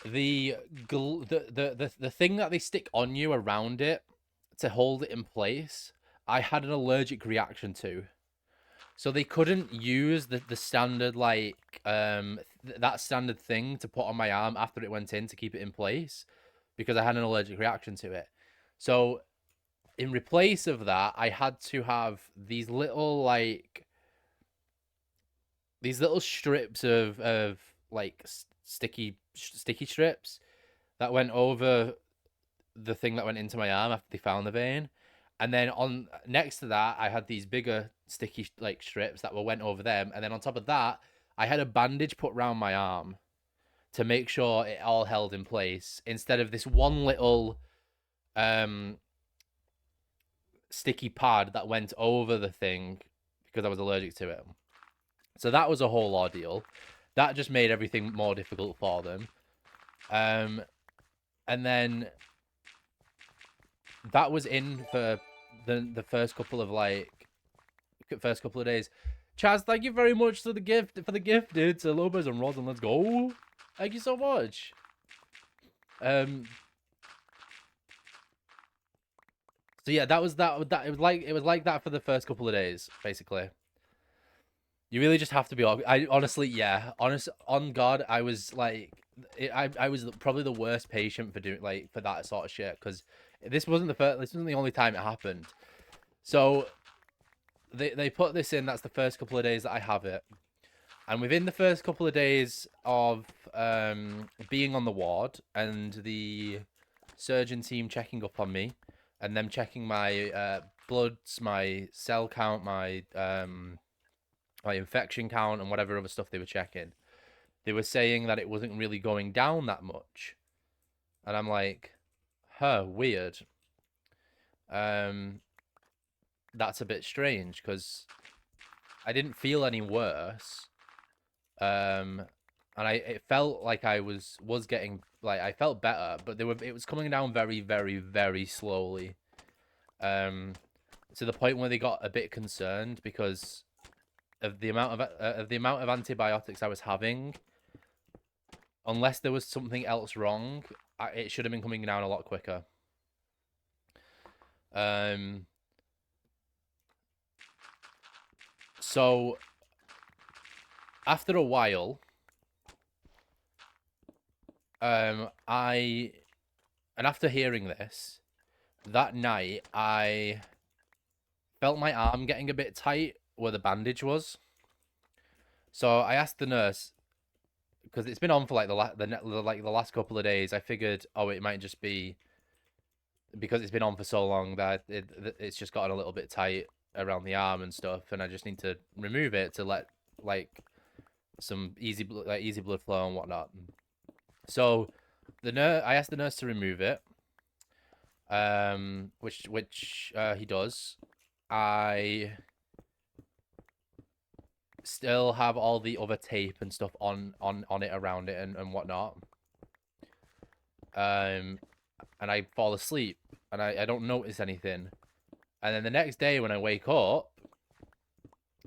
the thing that they stick on you around it to hold it in place, I had an allergic reaction to. So they couldn't use the standard like that standard thing to put on my arm after it went in to keep it in place because I had an allergic reaction to it. So in replace of that, I had to have these little strips of like sticky strips that went over the thing that went into my arm after they found the vein. And then on next to that, I had these bigger sticky like strips that went over them. And then on top of that, I had a bandage put around my arm to make sure it all held in place instead of this one little sticky pad that went over the thing because I was allergic to it. So that was a whole ordeal. That just made everything more difficult for them. And then that was in for the first couple of days. Chaz, thank you very much for the gift, dude. To Lopez and Rosin, let's go. Thank you so much. So yeah, that was that. It was like that for the first couple of days, basically. You really just have to be. I honestly, yeah, on God, I was like, I was probably the worst patient for doing for that sort of shit because this wasn't the first. This wasn't the only time it happened. So they put this in. That's the first couple of days that I have it, and within the first couple of days of being on the ward and the surgeon team checking up on me, and them checking my bloods, my cell count, my infection count, and whatever other stuff they were checking, they were saying that it wasn't really going down that much, and I'm like, weird. That's a bit strange because I didn't feel any worse, and it felt like I was getting I felt better, but it was coming down very, very, very slowly, to the point where they got a bit concerned because of the amount of antibiotics I was having. Unless there was something else wrong, it should have been coming down a lot quicker. So after a while, and after hearing this, that night I felt my arm getting a bit tight where the bandage was. So I asked the nurse, because it's been on for the last couple of days. I figured, it might just be because it's been on for so long that it's just gotten a little bit tight around the arm and stuff, and I just need to remove it to let some easy blood flow and whatnot. So I asked the nurse to remove it, which he does. I still have all the other tape and stuff on it around it and whatnot. And I fall asleep and I don't notice anything. And then the next day when I wake up,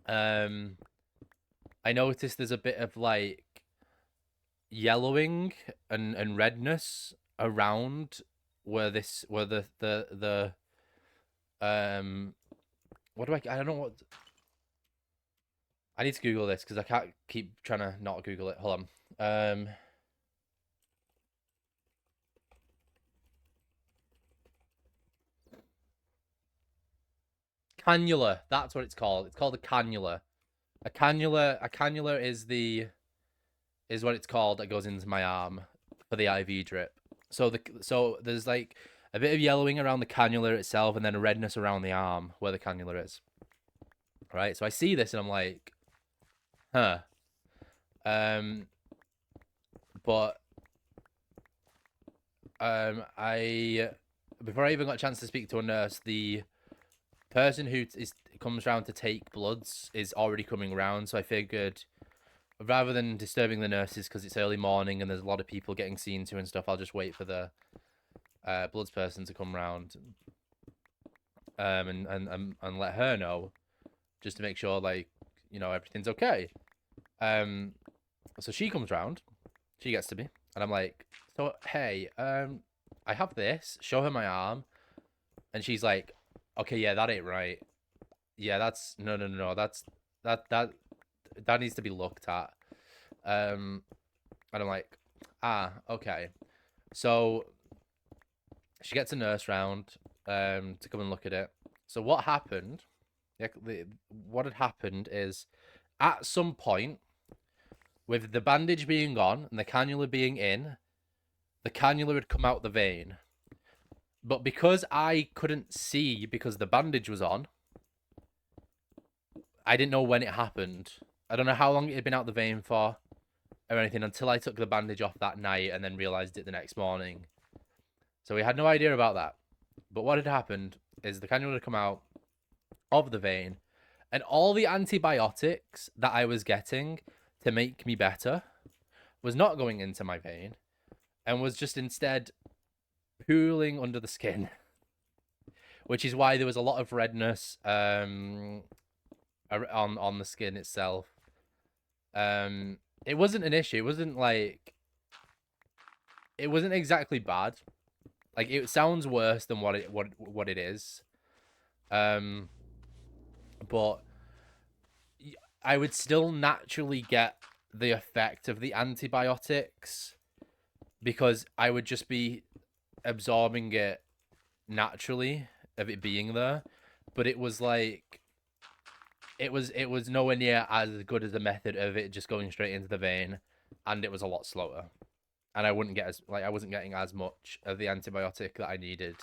I noticed there's a bit of yellowing and redness around where the what do I don't know what. I need to Google this because I can't keep trying to not Google it. Hold on. Cannula. That's what it's called. It's called a cannula. A cannula is what it's called that goes into my arm for the IV drip. So there's a bit of yellowing around the cannula itself and then a redness around the arm where the cannula is. Right? So I see this and I'm like, but before I even got a chance to speak to a nurse, the person who comes around to take bloods is already coming around, so I figured, rather than disturbing the nurses because it's early morning and there's a lot of people getting seen to and stuff, I'll just wait for the bloods person to come round, and let her know, just to make sure, like, everything's okay. So she comes round, she gets to me, and I'm like, so hey, I have this. Show her my arm, and she's like, okay, yeah, that ain't right. Yeah, that's no, that needs to be looked at. And I'm like, okay. So she gets a nurse round to come and look at it. So what happened? What had happened is, at some point, with the bandage being on and the cannula being in, the cannula had come out the vein. But because I couldn't see because the bandage was on, I didn't know when it happened. I don't know how long it had been out the vein for or anything until I took the bandage off that night and then realized it the next morning. So we had no idea about that. But what had happened is the cannula had come out of the vein, and all the antibiotics that I was getting to make me better was not going into my vein and was just instead pooling under the skin, which is why there was a lot of redness on the skin itself. It wasn't an issue. It wasn't exactly bad. Like, it sounds worse than what it is. But I would still naturally get the effect of the antibiotics because I would just be absorbing it naturally of it being there. But it was like, it was nowhere near as good as the method of it just going straight into the vein, and it was a lot slower. And I wasn't getting as much of the antibiotic that I needed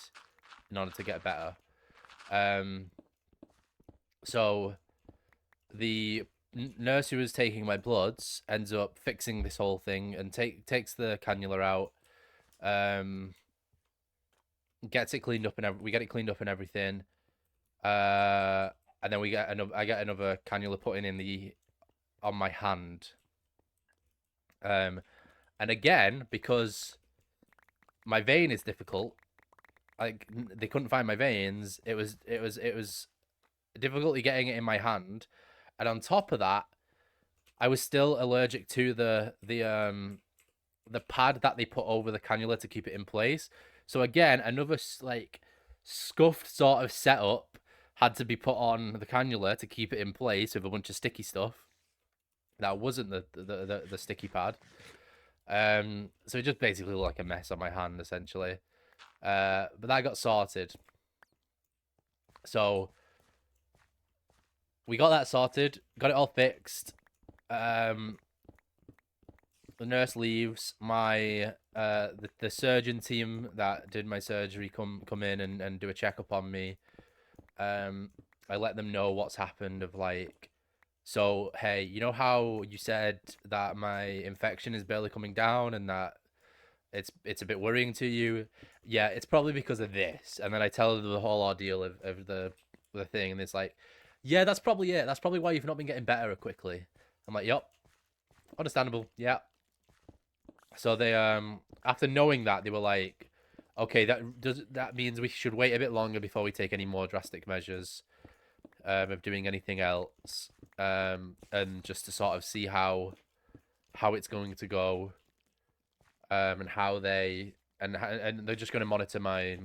in order to get better. So the nurse who was taking my bloods ends up fixing this whole thing and takes the cannula out, gets it cleaned up, and we get it cleaned up and everything. And then I get another cannula put in on my hand. And again, because my vein is difficult, like, they couldn't find my veins. It was difficulty getting it in my hand, and on top of that, I was still allergic to the pad that they put over the cannula to keep it in place. So again, another like scuffed sort of setup had to be put on the cannula to keep it in place with a bunch of sticky stuff. That wasn't the sticky pad. So it just basically looked like a mess on my hand, essentially. But that got sorted. So we got that sorted, got it all fixed. The nurse leaves. My the surgeon team that did my surgery come in and do a checkup on me. I let them know what's happened, of like, so hey, you know how you said that my infection is barely coming down and that it's a bit worrying to you? Yeah, it's probably because of this. And then I tell them the whole ordeal of the thing, and it's like, yeah, that's probably it. That's probably why you've not been getting better quickly. I'm like, yep, understandable. Yeah. So they after knowing that, they were like, okay, that means we should wait a bit longer before we take any more drastic measures of doing anything else, and just to sort of see how it's going to go, and how they and they're just going to monitor my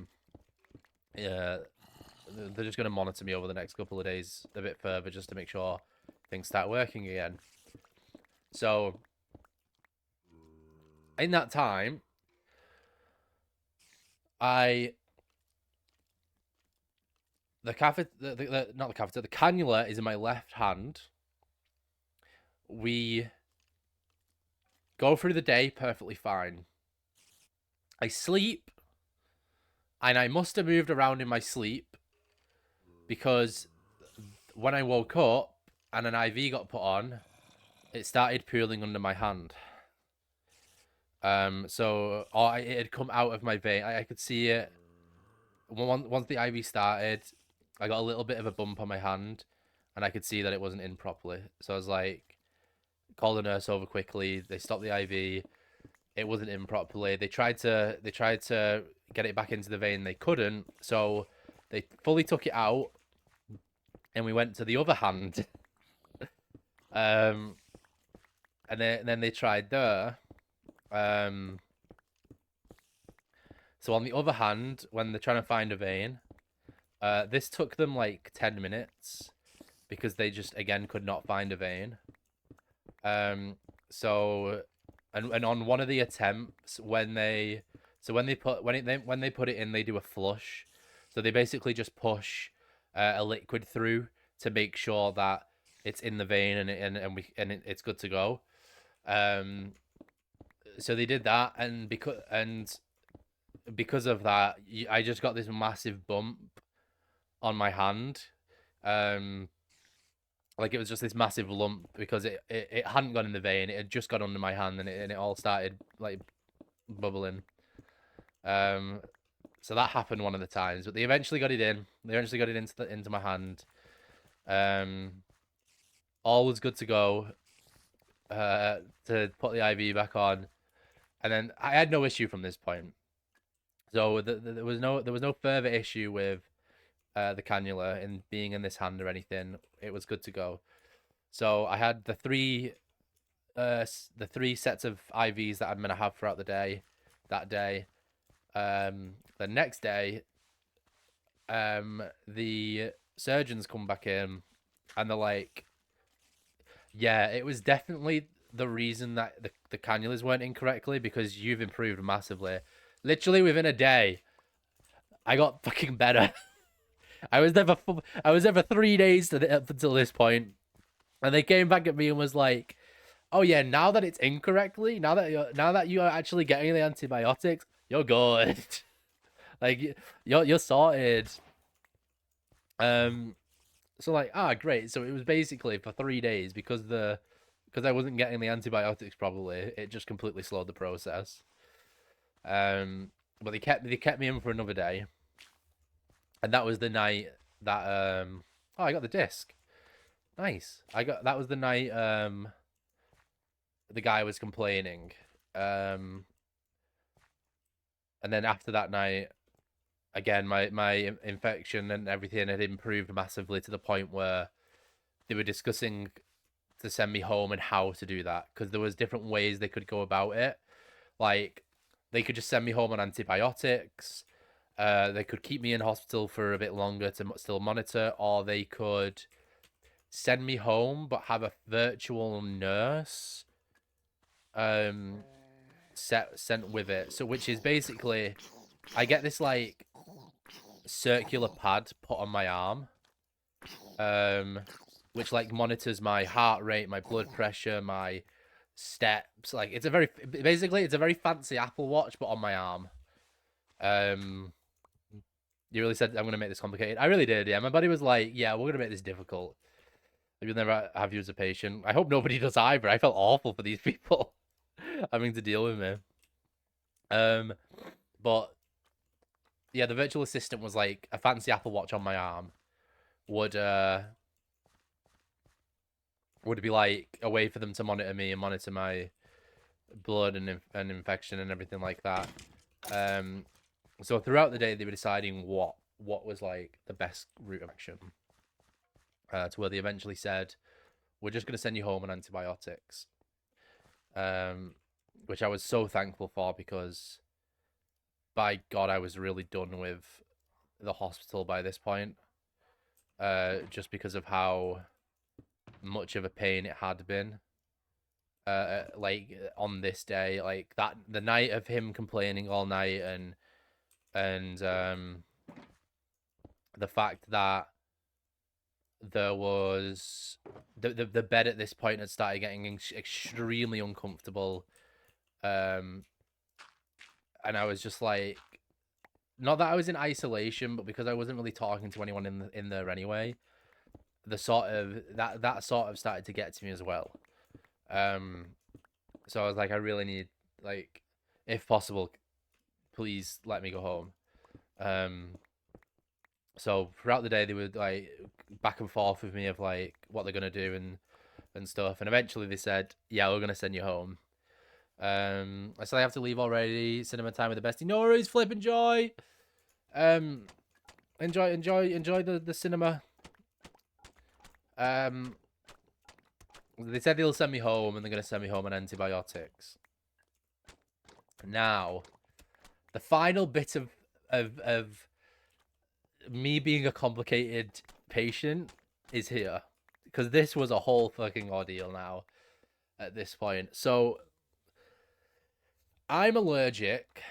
they're just going to monitor me over the next couple of days a bit further, just to make sure things start working again. So in that time, the cannula is in my left hand. We go through the day perfectly fine. I sleep, and I must have moved around in my sleep, because when I woke up and an IV got put on, it started pooling under my hand. So it had come out of my vein. I could see it. Once the IV started, I got a little bit of a bump on my hand, and I could see that it wasn't in properly. So I was like, called the nurse over quickly. They stopped the IV. It wasn't in properly. They tried to get it back into the vein. They couldn't. So they fully took it out, and we went to the other hand. And then they tried there. So on the other hand, when they're trying to find a vein, this took them like 10 minutes because they just again could not find a vein. So and on one of the attempts when they put it in, they do a flush. So they basically just push a liquid through to make sure that it's in the vein and it's good to go. So they did that, and because of that, I just got this massive bump on my hand. Like it was just this massive lump because it hadn't gone in the vein. It had just got under my hand, and it all started like bubbling. So that happened one of the times, but they eventually got it in. They eventually got it into my hand. All was good to go. To put the IV back on, and then I had no issue from this point. So there was no further issue with the cannula in being in this hand or anything. It was good to go. So I had the three sets of IVs that I'm gonna have throughout the day. That day, the next day, the surgeons come back in, and they're like, "Yeah, it was definitely the reason that the cannulas weren't in correctly because you've improved massively. Literally within a day, I got fucking better." I was there for 3 days up until this point, and they came back at me and was like, "Oh yeah, now that it's incorrectly, now that you're actually getting the antibiotics, you're good. Like you're sorted." So like, great. So it was basically for 3 days because I wasn't getting the antibiotics properly. It just completely slowed the process. But they kept me in for another day. And that was the night that I got the disc. Nice. That was the night the guy was complaining. And then after that night, again, my infection and everything had improved massively to the point where they were discussing to send me home and how to do that because there was different ways they could go about it. Like they could just send me home on antibiotics. They could keep me in hospital for a bit longer to still monitor, or they could send me home but have a virtual nurse sent with it. So which is basically I get this like circular pad put on my arm, which like monitors my heart rate, my blood pressure, my steps. Like it's a very fancy Apple Watch but on my arm. You really said I'm gonna make this complicated. I really did, yeah. My buddy was like, "Yeah, we're gonna make this difficult. You'll never have you as a patient." I hope nobody does either. I felt awful for these people having to deal with me. But yeah, the virtual assistant was like a fancy Apple Watch on my arm. Would be like a way for them to monitor me and monitor my blood and infection and everything like that. So throughout the day, they were deciding what was like the best route of action. To where they eventually said, "We're just going to send you home on antibiotics," which I was so thankful for because, by God, I was really done with the hospital by this point. Just because of how much of a pain it had been. Like on this day, like that the night of him complaining all night and the fact that there was the bed at this point had started getting extremely uncomfortable, and I was just like, not that I was in isolation, but because I wasn't really talking to anyone in there anyway, the sort of that sort of started to get to me as well. So I was like, I really need, like, if possible, please let me go home. So throughout the day, they were like back and forth with me of like what they're gonna do, and and stuff. And eventually they said, yeah, we're gonna send you home. I said I have to leave already. Cinema time with the bestie. No worries, Flip. Enjoy. Enjoy the cinema. They said they'll send me home, and they're gonna send me home on antibiotics. Now, the final bit of me being a complicated patient is here, because this was a whole fucking ordeal now at this point. So I'm allergic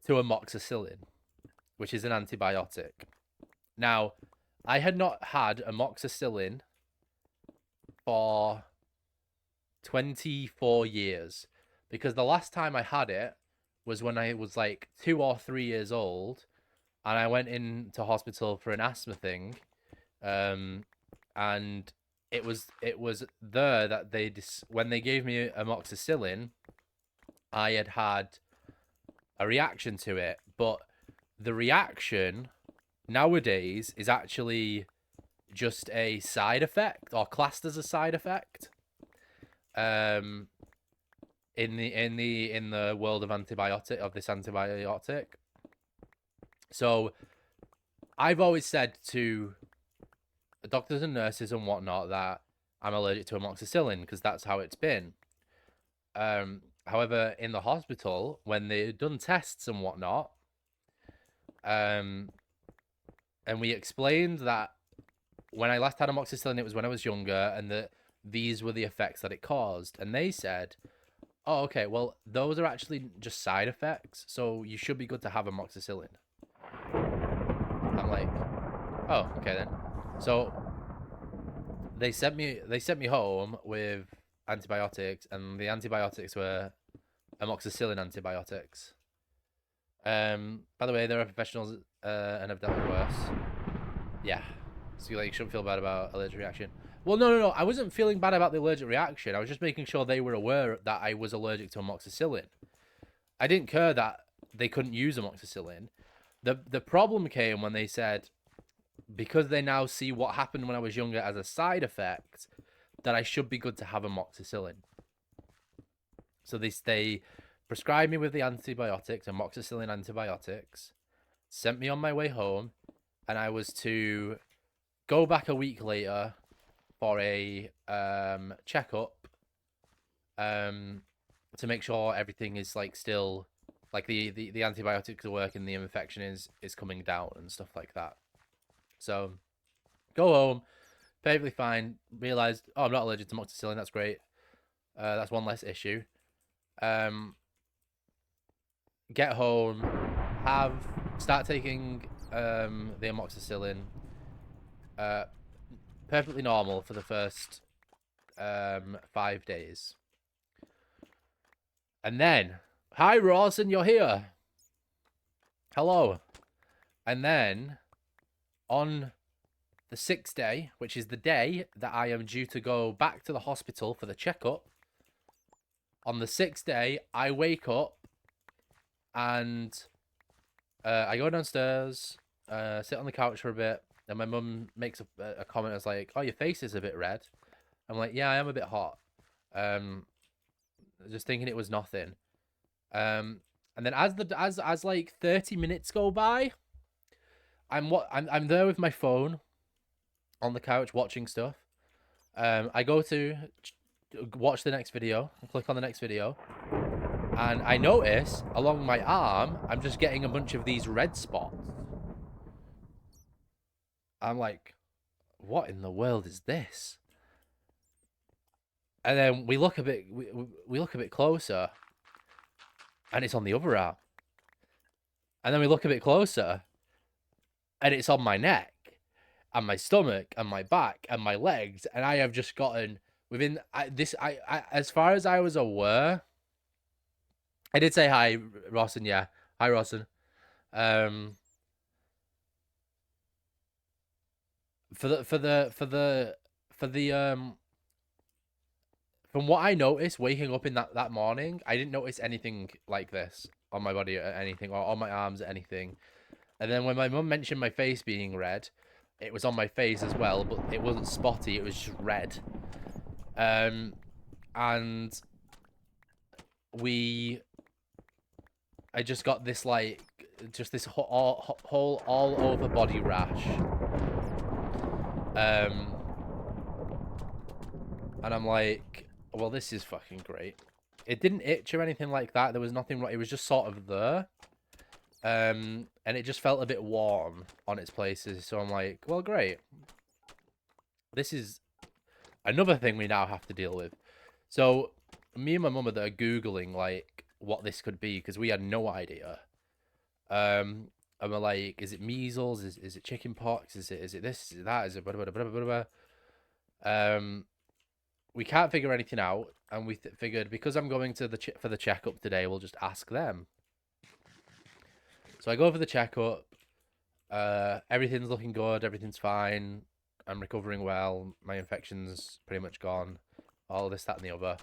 to amoxicillin, which is an antibiotic. Now, I had not had amoxicillin for 24 years, because the last time I had it was when I was like 2 or 3 years old, and I went into hospital for an asthma thing, and it was there that when they gave me amoxicillin, I had a reaction to it, but the reaction nowadays is actually just a side effect, or classed as a side effect. In the world of this antibiotic. So I've always said to doctors and nurses and whatnot that I'm allergic to amoxicillin, because that's how it's been. However, in the hospital, when they'd done tests and whatnot, and we explained that when I last had amoxicillin, it was when I was younger, and that these were the effects that it caused. And they said, oh, okay, well, those are actually just side effects, so you should be good to have amoxicillin. I'm like, oh, okay then. So they sent me home with antibiotics, and the antibiotics were amoxicillin antibiotics. By the way, there are professionals and have done it worse. Yeah. So you shouldn't feel bad about allergic reaction. Well, no. I wasn't feeling bad about the allergic reaction. I was just making sure they were aware that I was allergic to amoxicillin. I didn't care that they couldn't use amoxicillin. The problem came when they said, because they now see what happened when I was younger as a side effect, that I should be good to have amoxicillin. So they prescribed me with the antibiotics, amoxicillin antibiotics, sent me on my way home, and I was to go back a week later for a checkup, to make sure everything is still the antibiotics are working, the infection is coming down and stuff like that. So go home, perfectly fine. Realized, oh, I'm not allergic to amoxicillin. That's great. That's one less issue. Get home, start taking the amoxicillin. Perfectly normal for the first 5 days. And then, hi Rawson, you're here. Hello. And then, on the 6th day, which is the day that I am due to go back to the hospital for the checkup, on the 6th day, I wake up and I go downstairs, sit on the couch for a bit, and my mum makes a comment as like, oh, your face is a bit red. I'm like, yeah, I am a bit hot. Just thinking it was nothing. And then as like 30 minutes go by, I'm there with my phone on the couch watching stuff. I go to watch the next video, click on the next video, and I notice along my arm, I'm just getting a bunch of these red spots. I'm like, what in the world is this? And then we look a bit closer, and it's on the other arm. And then we look a bit closer, and it's on my neck, and my stomach, and my back, and my legs, and I have just gotten within as far as I was aware. I did say hi, Rawson. Yeah, hi, Rawson. From what I noticed waking up in that morning, I didn't notice anything like this on my body or anything, or on my arms or anything. And then when my mum mentioned my face being red, it was on my face as well, but it wasn't spotty, it was just red. And I just got this, like, just this whole all over body rash. And I'm like, well, this is fucking great. It didn't itch or anything like that. There was nothing wrong. It was just sort of there. And it just felt a bit warm on its places. So I'm like, well, great. This is another thing we now have to deal with. So me and my mum are there Googling, like, what this could be, because we had no idea. And we're like, is it measles? Is it chicken pox? Is it this? Is it that? Is it blah, blah, blah, blah, blah. We can't figure anything out, and we figured because I'm going to for the checkup today, we'll just ask them. So I go for the checkup. Everything's looking good. Everything's fine. I'm recovering well. My infection's pretty much gone. All this, that, and the other.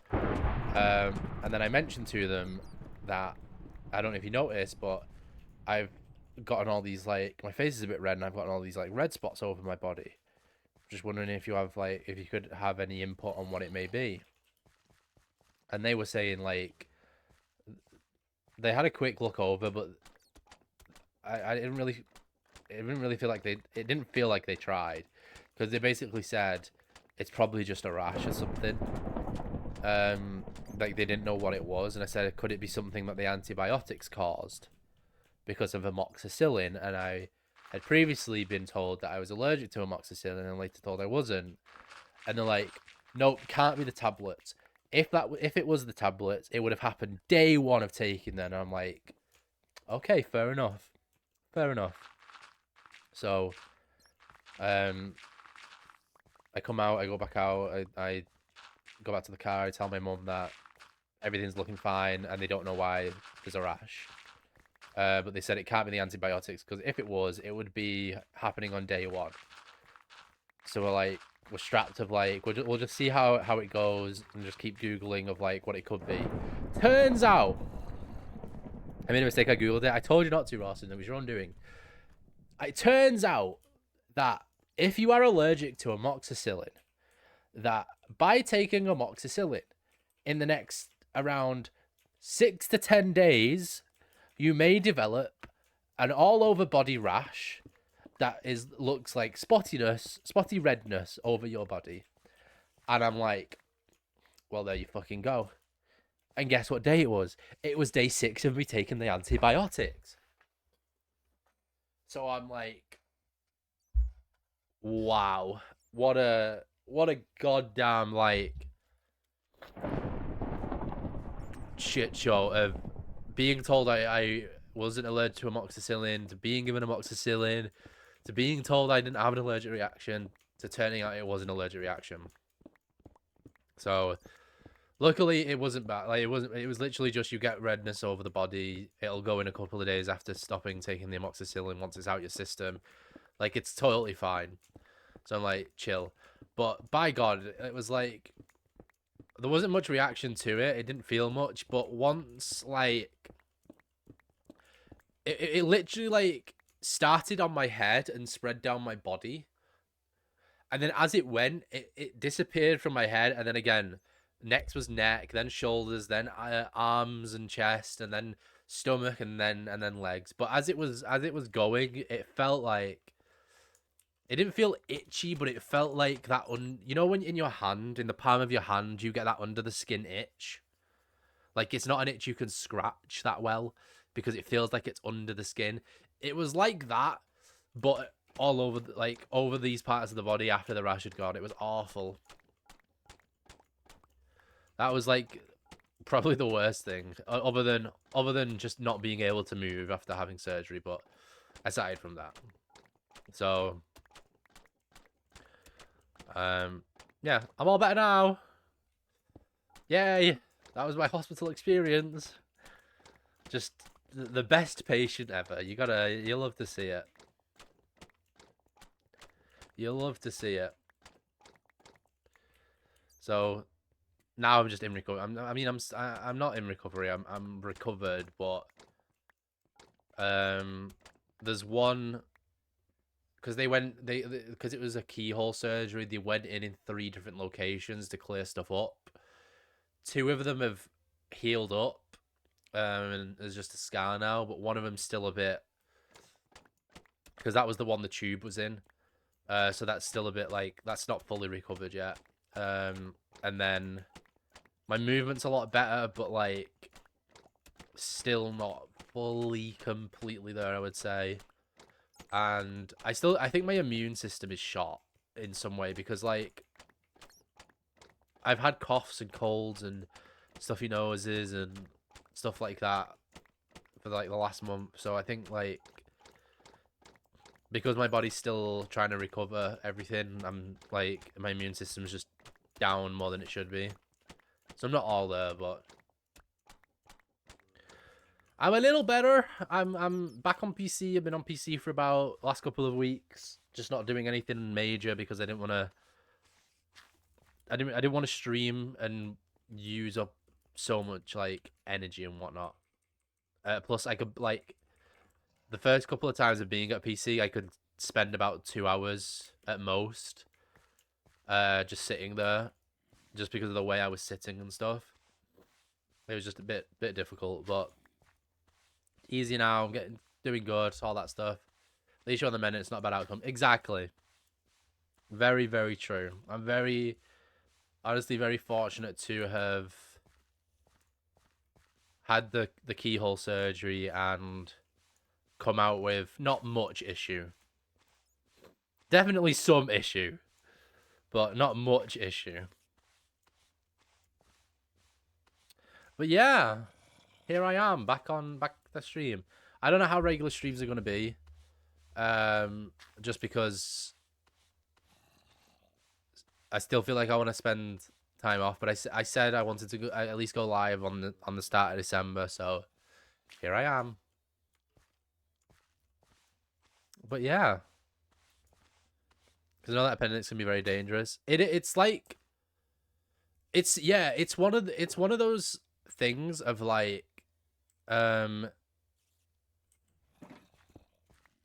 And then I mentioned to them that, I don't know if you noticed, but I've gotten all these, like, my face is a bit red, and I've gotten all these, like, red spots over my body. Just wondering if you have, like, if you could have any input on what it may be. And they were saying, like, they had a quick look over, but I didn't really, it didn't really feel like it didn't feel like they tried, because they basically said it's probably just a rash or something. Like, they didn't know what it was, and I said, could it be something that the antibiotics caused because of amoxicillin? And I had previously been told that I was allergic to amoxicillin, and later told I wasn't. And they're like, no, can't be the tablets. If it was the tablets, it would have happened day one of taking them. And I'm like, okay, fair enough. Fair enough. So, I come out, I go back out, I go back to the car, I tell my mum that everything's looking fine, and they don't know why there's a rash. But they said it can't be the antibiotics, because if it was, it would be happening on day one. So we're strapped of, like, we'll just see how it goes, and just keep Googling of, like, what it could be. Turns out, I made a mistake, I Googled it. I told you not to, Rawson, it was your own doing. It turns out that if you are allergic to amoxicillin, that by taking amoxicillin in the next around 6 to 10 days, you may develop an all-over body rash that looks like spotty redness over your body. And I'm like, well, there you fucking go. And guess what day it was? It was day 6 of me taking the antibiotics. So I'm like, wow, what a goddamn, like, shit show of being told I wasn't allergic to amoxicillin, to being given amoxicillin, to being told I didn't have an allergic reaction, to turning out it was an allergic reaction. So luckily it wasn't bad. Like, it was literally just you get redness over the body. It'll go in a couple of days after stopping taking the amoxicillin once it's out your system. Like, it's totally fine. So I'm like, chill. But by God, it was like, there wasn't much reaction to it. It didn't feel much. But once, like, it literally, like, started on my head and spread down my body. And then as it went, it disappeared from my head. And then again, next was neck, then shoulders, then arms and chest, and then stomach, and then legs. But as it was going, it felt like, it didn't feel itchy, but it felt like that, you know, when in your hand, in the palm of your hand, you get that under the skin itch? Like, it's not an itch you can scratch that well, because it feels like it's under the skin. It was like that, but all over, like, over these parts of the body after the rash had gone. It was awful. That was, like, probably the worst thing, other than just not being able to move after having surgery, but aside from that. So, yeah, I'm all better now. Yay! That was my hospital experience. Just the best patient ever. You'll love to see it. You'll love to see it. So now I'm just in recovery. I'm not in recovery. I'm recovered, but there's one because because it was a keyhole surgery, they went in 3 different locations to clear stuff up. 2 of them have healed up, and there's just a scar now, but one of them's still a bit, because that was the one the tube was in. So that's still a bit like, that's not fully recovered yet. And then my movement's a lot better, but like still not fully completely there, I would say. And I think my immune system is shot in some way, because like I've had coughs and colds and stuffy noses and stuff like that for like the last month. So I think like, because my body's still trying to recover everything, I'm like, my immune system's just down more than it should be. So I'm not all there, but I'm a little better. I'm back on PC. I've been on PC for about last couple of weeks, just not doing anything major because I didn't want to. I didn't want to stream and use up so much like energy and whatnot. Plus, I could like, the first couple of times of being at PC, I could spend about 2 hours at most, just sitting there, just because of the way I was sitting and stuff. It was just a bit difficult, but easy now. I'm doing good, all that stuff. At least you're on the mend, it's not a bad outcome. Exactly. Very, very true. I'm honestly very fortunate to have had the keyhole surgery and come out with not much issue. Definitely some issue, but not much issue. But yeah, here I am, back the stream. I don't know how regular streams are going to be, just because I still feel like I want to spend time off. But I said I wanted to at least go live on the start of December, so here I am. But yeah, because I know that appendix can be very dangerous. It's like, it's one of those things of like,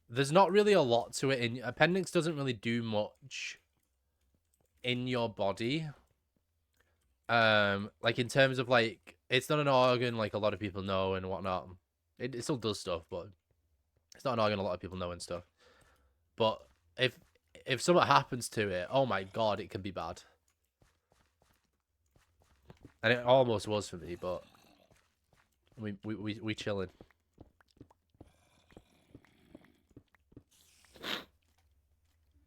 there's not really a lot to it. In appendix doesn't really do much in your body. Like in terms of like, it's not an organ like a lot of people know and whatnot. It still does stuff, but it's not an organ a lot of people know and stuff. But if something happens to it, oh my god, it can be bad. And it almost was for me, but we chilling.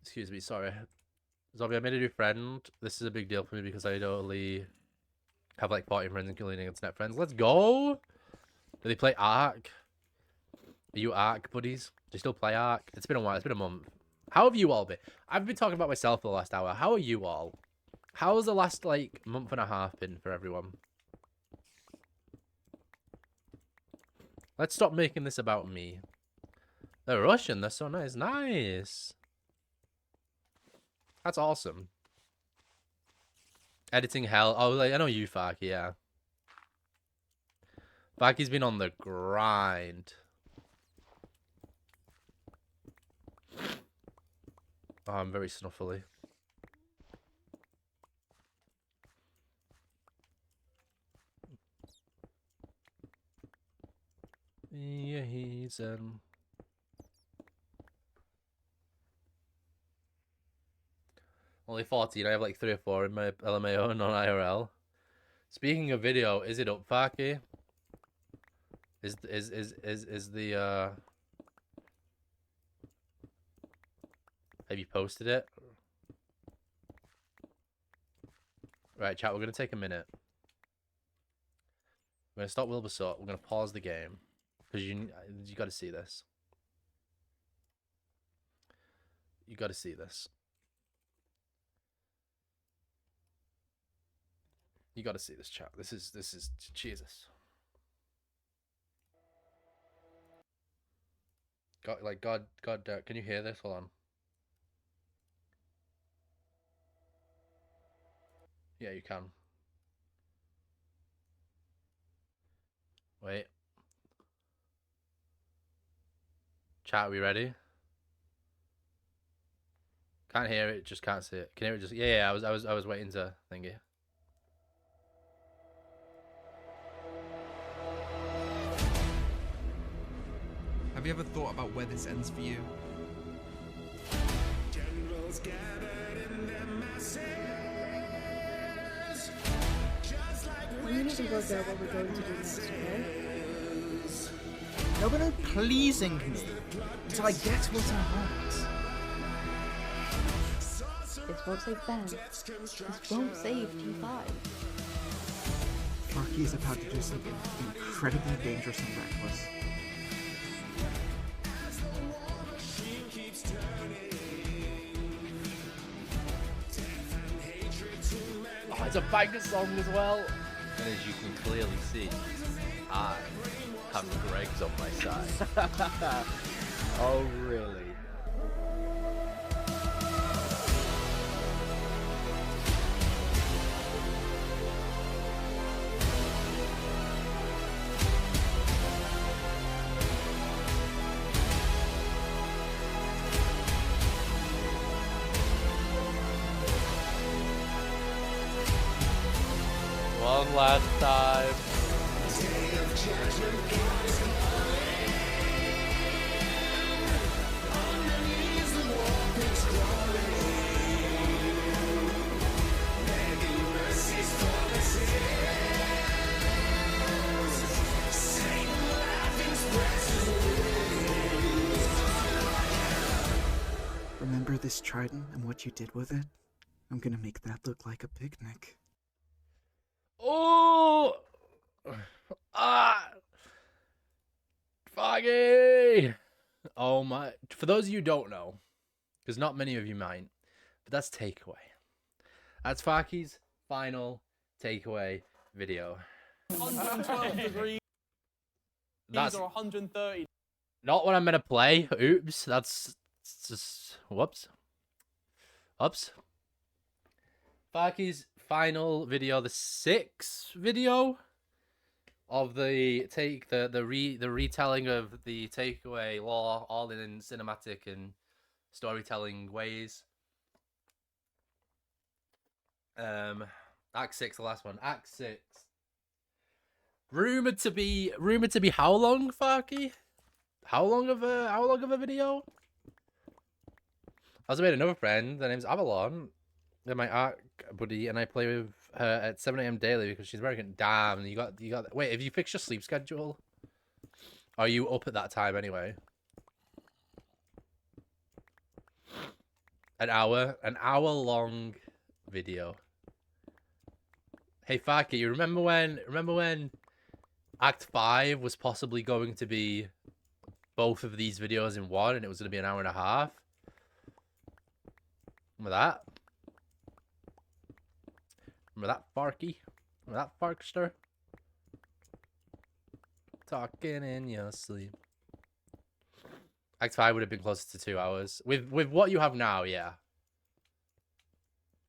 Excuse me, sorry. Zombie, I made a new friend. This is a big deal for me because I only have like 40 friends, including internet friends. Let's go! Do they play Ark? Are you Ark buddies? Do you still play Ark? It's been a while. It's been a month. How have you all been? I've been talking about myself for the last hour. How are you all? How has the last like month and a half been for everyone? Let's stop making this about me. They're Russian. They're so nice. Nice. That's awesome. Editing hell. Oh, like, I know you, Faki, yeah. Faki's been on the grind. Oh, I'm very snuffly. Yeah, he's only 14. I have like 3 or 4 in my LMAO and on IRL. Speaking of video, is it up, Faki? Is the have you posted it? Right, chat, we're gonna take a minute. We're gonna stop Wilbur. We're gonna pause the game. Because you gotta see this. You gotta see this. You gotta see this, chat. This is Jesus. God, can you hear this? Hold on. Yeah, you can. Wait. Chat, are we ready? Can't hear it, just can't see it. Can hear it just yeah, I was waiting to thingy. Have you ever thought about where this ends for you? Generals gathered in their masses, just like We need to work out what we're going to do next, okay? You're gonna pleasing me until I get what I want. This won't save Ben. This won't save T5. Marky is about to do something incredibly dangerous and reckless. Oh, it's a banger song as well. And as you can clearly see, I have Greg's on my side. Oh, really? One last time. Remember this trident and what you did with it? I'm gonna make that look like a picnic. Oh! Ah! Foggy! Oh my. For those of you who don't know, because not many of you might, but that's takeaway. That's Farky's final takeaway video. 112 degrees That's or 130. not what I'm gonna play. Oops. That's just. Whoops. Oops. Farky's final video, the 6th video of the retelling of the takeaway lore, all in cinematic and storytelling ways. Act 6, the last one. Act 6. Rumored to be how long, Farky? How long of a video? I also made another friend. Her name's Avalon. They're my art buddy, and I play with her at 7 a.m. daily because she's American. Damn, you got. Wait, have you fixed your sleep schedule? Are you up at that time anyway? An hour long video. Hey Farky, you remember when Act 5 was possibly going to be both of these videos in one, and it was going to be an hour and a half? Remember that? Remember that, Farky? Remember that, Farkster? Talking in your sleep. Act 5 would have been closer to 2 hours. With what you have now, yeah.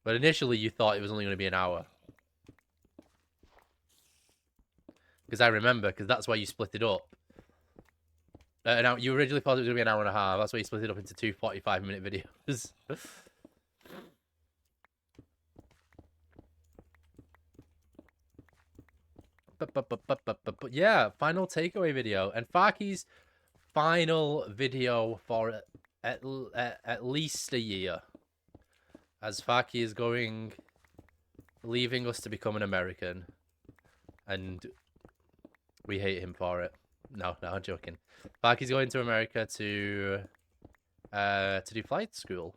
But initially you thought it was only going to be an hour. Because I remember, because that's why you split it up. Now, you originally thought it was going to be an hour and a half. That's why you split it up into two 45-minute videos. But yeah, final takeaway video. And Farky's final video for at least a year. As Farky is leaving us to become an American. And we hate him for it. No, I'm joking. Farky's going to America to do flight school.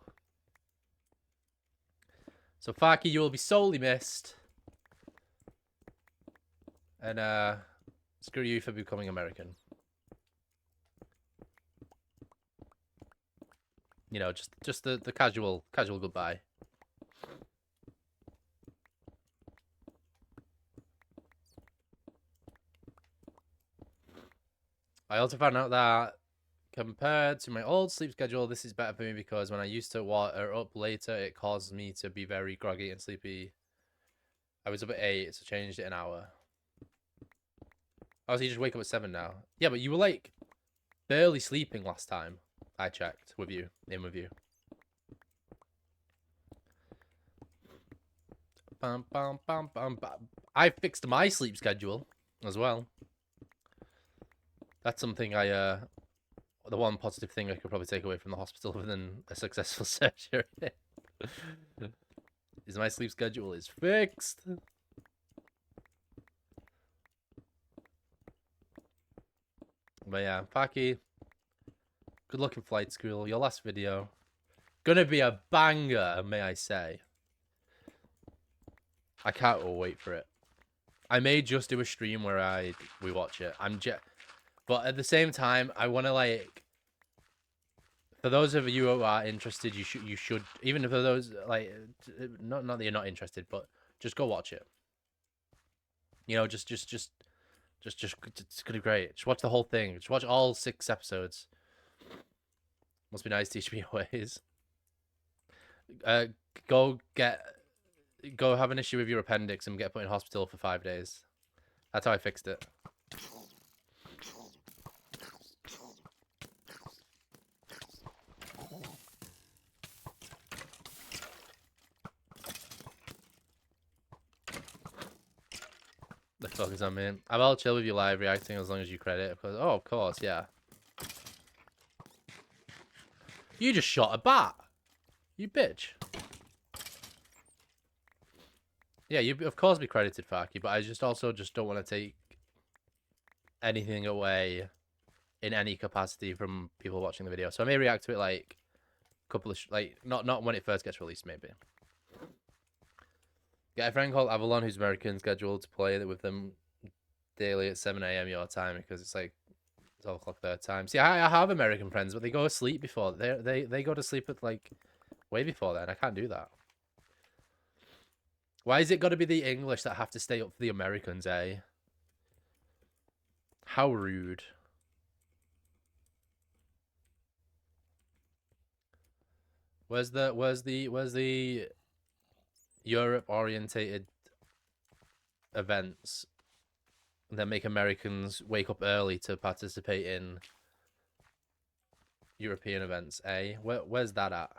So Farky, you will be sorely missed. And screw you for becoming American. You know, just the casual goodbye. I also found out that compared to my old sleep schedule, this is better for me because when I used to water up later, it caused me to be very groggy and sleepy. I was up at 8, so changed it an hour. Oh, so you just wake up at 7 now? Yeah, but you were like barely sleeping last time I checked with you, Bum, bum, bum, bum, bum. I fixed my sleep schedule as well. That's something the one positive thing I could probably take away from the hospital other than a successful surgery is my sleep schedule is fixed. But yeah, Paki, good luck in flight school. Your last video, gonna be a banger, may I say. I can't wait for it. I may just do a stream where we watch it. But at the same time, I want to like. For those of you who are interested, you should even for those like not that you're not interested, but just go watch it. You know, just it's gonna be great. Just watch the whole thing. Just watch all 6 episodes. Must be nice to teach me ways. Go have an issue with your appendix and get put in hospital for 5 days. That's how I fixed it. The fuck is that mean? I'll chill with you live reacting as long as you credit. Because of course, yeah. You just shot a bat. You bitch. Yeah, you of course be credited, Faki, but I just don't want to take anything away in any capacity from people watching the video. So I may react to it like a couple of not when it first gets released, maybe. Get a friend called Avalon who's American scheduled to play with them daily at 7 AM your time because it's like 12 o'clock their time. See, I have American friends, but they go to sleep before they go to sleep at like way before then. I can't do that. Why is it got to be the English that have to stay up for the Americans, eh? How rude. Where's the Europe orientated events that make Americans wake up early to participate in European events, eh? Where's that at?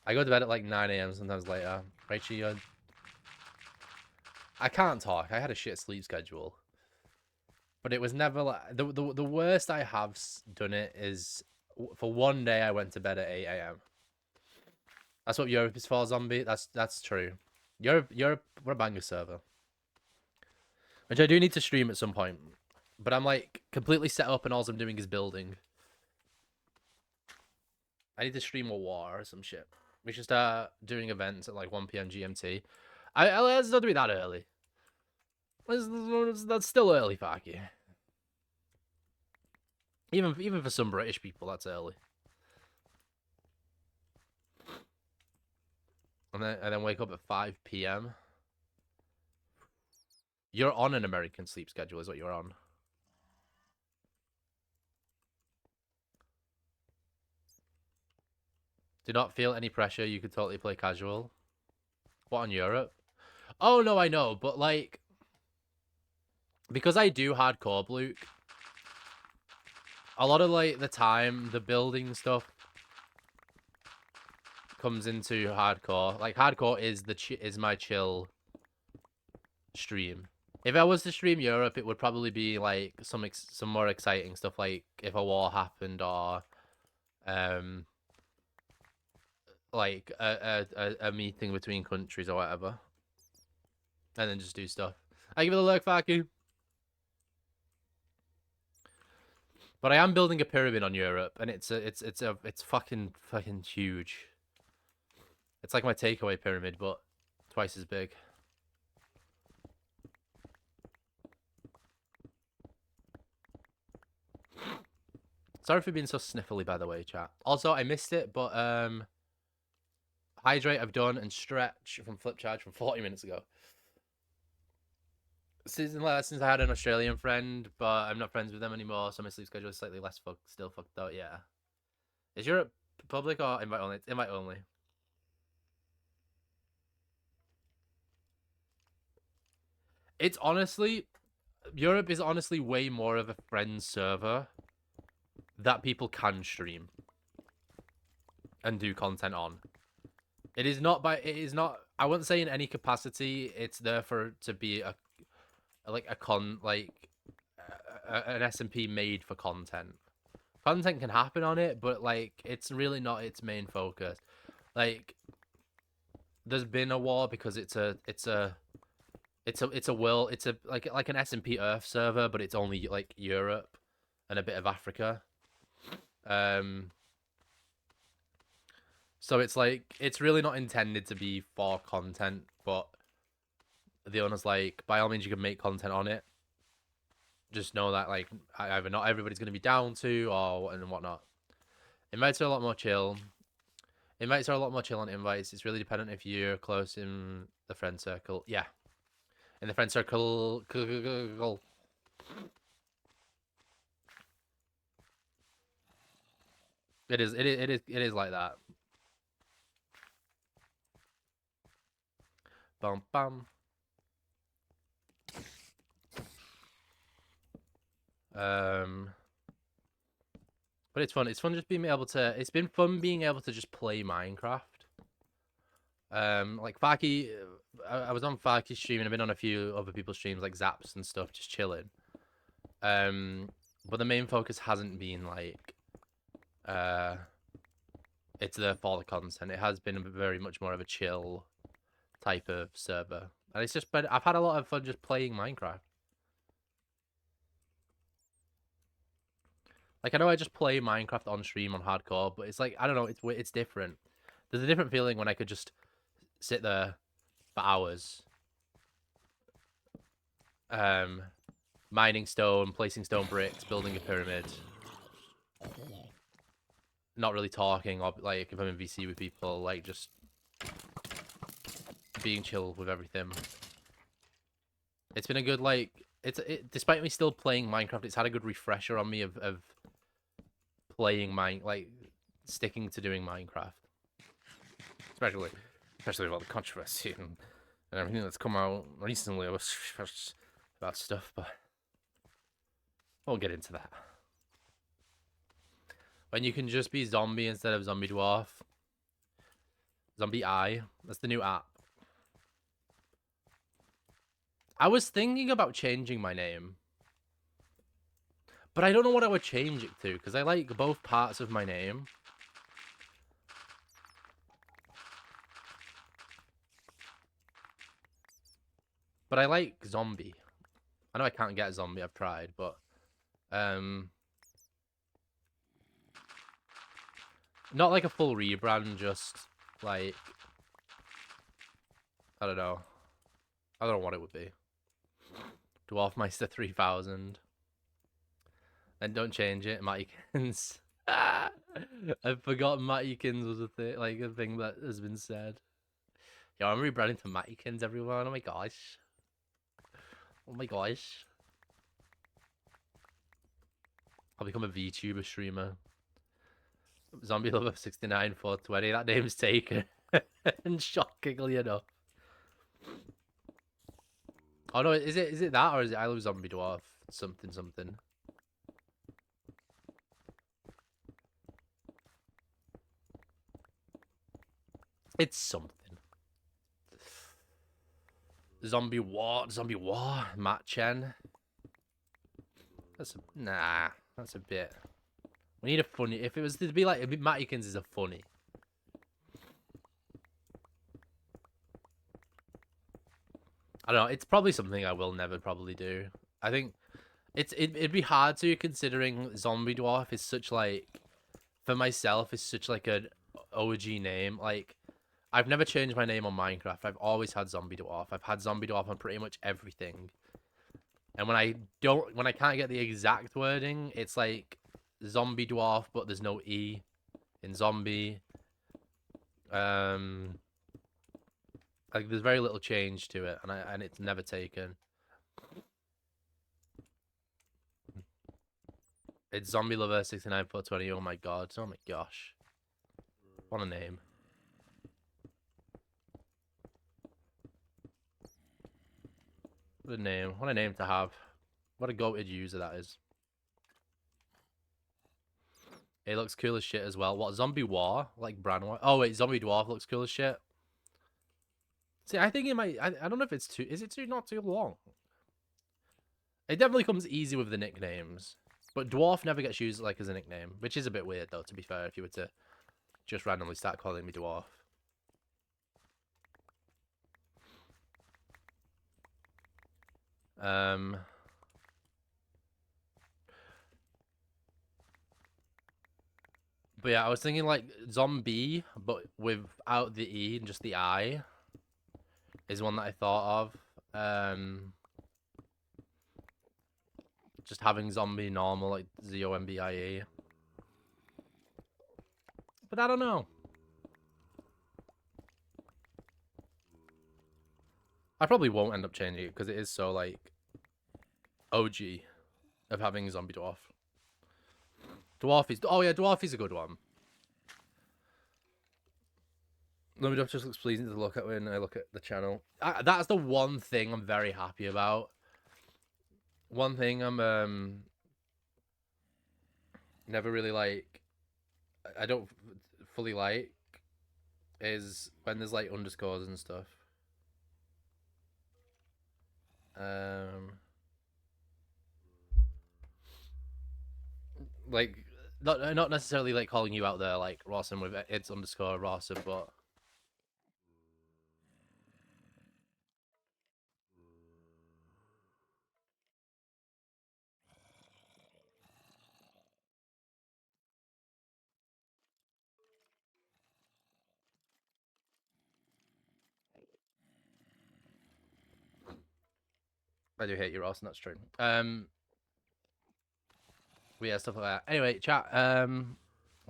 I go to bed at like 9 AM, sometimes later. Rachel, I can't talk. I had a shit sleep schedule. But it was never like... The worst I have done it is... For one day, I went to bed at 8 AM. That's what Europe is for, Zombie. That's true. Europe, we're a banger server. Which I do need to stream at some point. But I'm like completely set up and all I'm doing is building. I need to stream a war or some shit. We should start doing events at like 1 PM GMT. Let's not do it that early. That's still early, Faki. Even for some British people, that's early. And then wake up at 5 PM. You're on an American sleep schedule, is what you're on. Do not feel any pressure. You could totally play casual. What, on Europe? Oh, no, I know. But, like... Because I do hardcore, Luke. A lot of, like, the time, the building stuff comes into hardcore. Like, hardcore is my chill stream. If I was to stream Europe, it would probably be, like, some more exciting stuff, like, if a war happened, or, like, a meeting between countries or whatever. And then just do stuff. I give it a look, Faku. But I am building a pyramid on Europe, and it's fucking huge. It's like my takeaway pyramid, but twice as big. Sorry for being so sniffly, by the way, chat. Also, I missed it, but hydrate I've done, and stretch from flip charge from 40 minutes ago. Since I had an Australian friend, but I'm not friends with them anymore, so my sleep schedule is slightly less still fucked out. Yeah. Is Europe public or invite only? It's invite only. It's honestly, Europe is honestly way more of a friend server that people can stream. and do content on. It is not by it is not I wouldn't say in any capacity it's there for to be a like a con like an SMP made for content. Content can happen on it, but like it's really not its main focus. Like there's been a war because it's a world, it's a like an SMP Earth server, but it's only like Europe and a bit of Africa. So it's like it's really not intended to be for content, but the owner's like, by all means you can make content on it. Just know that like either not everybody's gonna be down to or and whatnot. Invites are a lot more chill. Invites are a lot more chill on invites. It's really dependent if you're close in the friend circle. Yeah. In the friend circle. It is like that. Bum bum. But it's fun. It's fun just being able to. It's been fun being able to just play Minecraft. Like Faki, I was on Faki's stream and I've been on a few other people's streams like Zaps and stuff, just chilling. But the main focus hasn't been like, it's there for the content. It has been very much more of a chill type of server, and it's just been. I've had a lot of fun just playing Minecraft. Like I know I just play Minecraft on stream on hardcore, but it's like I don't know. It's different. There's a different feeling when I could just sit there for hours, mining stone, placing stone bricks, building a pyramid, not really talking, or like if I'm in VC with people, like just being chill with everything. It's been a good like despite me still playing Minecraft, it's had a good refresher on me of playing sticking to doing Minecraft, especially with all the controversy and everything that's come out recently about stuff, but we'll get into that. When you can just be zombie instead of zombie dwarf. Zombie Eye. That's the new app. I was thinking about changing my name, but I don't know what I would change it to, because I like both parts of my name. But I like zombie. I know I can't get zombie, I've tried, but not like a full rebrand, just like I don't know what it would be. Dwarfmeister 3000. And don't change it, Mattykins. I've forgotten Mattykins was a thing that has been said. Yo, I'm rebranding to Mattykins, everyone. Oh my gosh. Oh my gosh. I'll become a VTuber streamer. Zombie Lover 69 420. That name's taken. And shockingly enough. Oh no, is it that, or is it I Love Zombie Dwarf? Something. It's something. Zombie War, Matt Chen. That's a bit. We need a funny. If it was to be like, Mattykins is a funny. I don't know. It's probably something I will never probably do. I think it'd be hard to, considering Zombie Dwarf is such like, for myself, is such like an OG name. Like, I've never changed my name on Minecraft. I've always had Zombie Dwarf. I've had Zombie Dwarf on pretty much everything. And when I can't get the exact wording, it's like Zombie Dwarf, but there's no E in zombie. Like there's very little change to it, and it's never taken. It's Zombie Lover 69 420. Oh my god! Oh my gosh! What a name! What a name! What a name to have! What a goated user that is. It looks cool as shit as well. What, Zombie War? Like Branway? Oh wait, Zombie Dwarf looks cool as shit. See, I think it might. I don't know if it's too. Is it too not too long? It definitely comes easy with the nicknames, but Dwarf never gets used like as a nickname, which is a bit weird though. To be fair, if you were to just randomly start calling me Dwarf. But yeah, I was thinking like zombie, but without the E and just the I is one that I thought of. Just having zombie normal, like ZOMBIE. But I don't know. I probably won't end up changing it because it is so like OG of having zombie dwarf. Dwarf is, oh yeah, Dwarf is a good one. Zombie dwarf just looks pleasing to look at when I look at the channel. That's the one thing I'm very happy about. One thing I'm never really like, I don't fully like, is when there's like underscores and stuff. Like not necessarily like calling you out there like Rawson with it's underscore Rawson, but I do hate you, Rawson, that's true. But yeah, stuff like that. Anyway, chat, the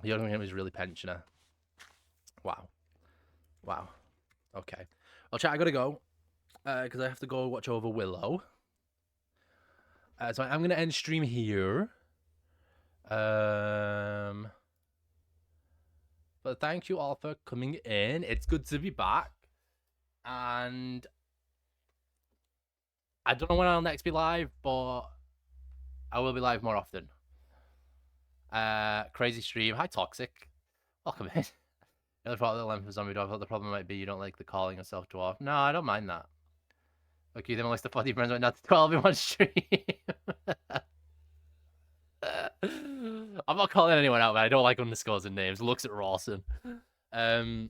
young game is really pensioner. Wow. Wow. Okay. Well, chat, I gotta go. Because I have to go watch over Willow. So I'm gonna end stream here. But thank you all for coming in. It's good to be back. And I don't know when I'll next be live, but I will be live more often. Crazy stream. Hi, Toxic. Welcome in. The other part of the length of Zombie Dwarf, I thought the problem might be you don't like the calling yourself dwarf. No, I don't mind that. Okay, then at least the 40 friends went down to 12 in one stream. I'm not calling anyone out, man. I don't like underscores and names. Looks at Rawson. No,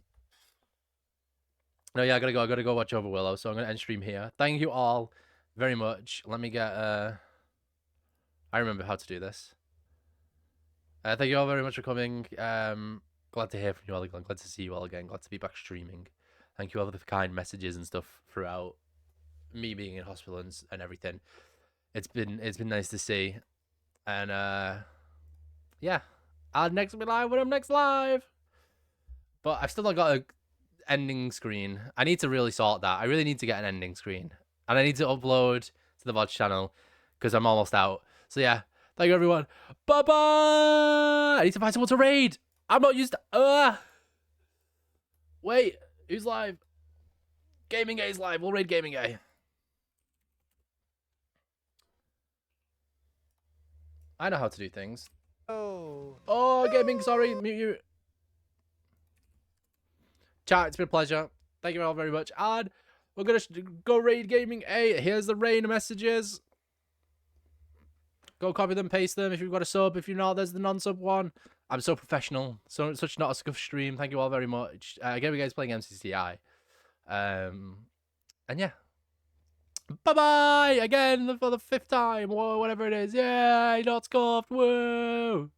yeah, I gotta go watch over Willow, so I'm gonna end stream here. Thank you all very much. Let me get I remember how to do this. Thank you all very much for coming. Glad to hear from you all again. Glad to see you all again. Glad to be back streaming. Thank you all for the kind messages and stuff throughout me being in hospital and everything. It's been nice to see. And yeah, I'll next be live when I'm next live. But I've still not got a ending screen. I need to really sort that. I really need to get an ending screen, and I need to upload to the VOD channel because I'm almost out. So yeah, thank you everyone. Bye bye. I need to find someone to raid. I'm not used to. Wait, who's live? Gaming Gay's live. We'll raid Gaming Gay. I know how to do things. Oh, Gaming, sorry, mute you. Chat, it's been a pleasure. Thank you all very much. And we're going to go raid Gaming A. Here's the raid messages. Go copy them, paste them if you've got a sub. If you're not, there's the non-sub one. I'm so professional. Such not a scuff stream. Thank you all very much. Gaming Gay's playing MCCI. And yeah. Bye-bye again for the 5th time. Whoa, whatever it is. Yay, not scuffed. Woo.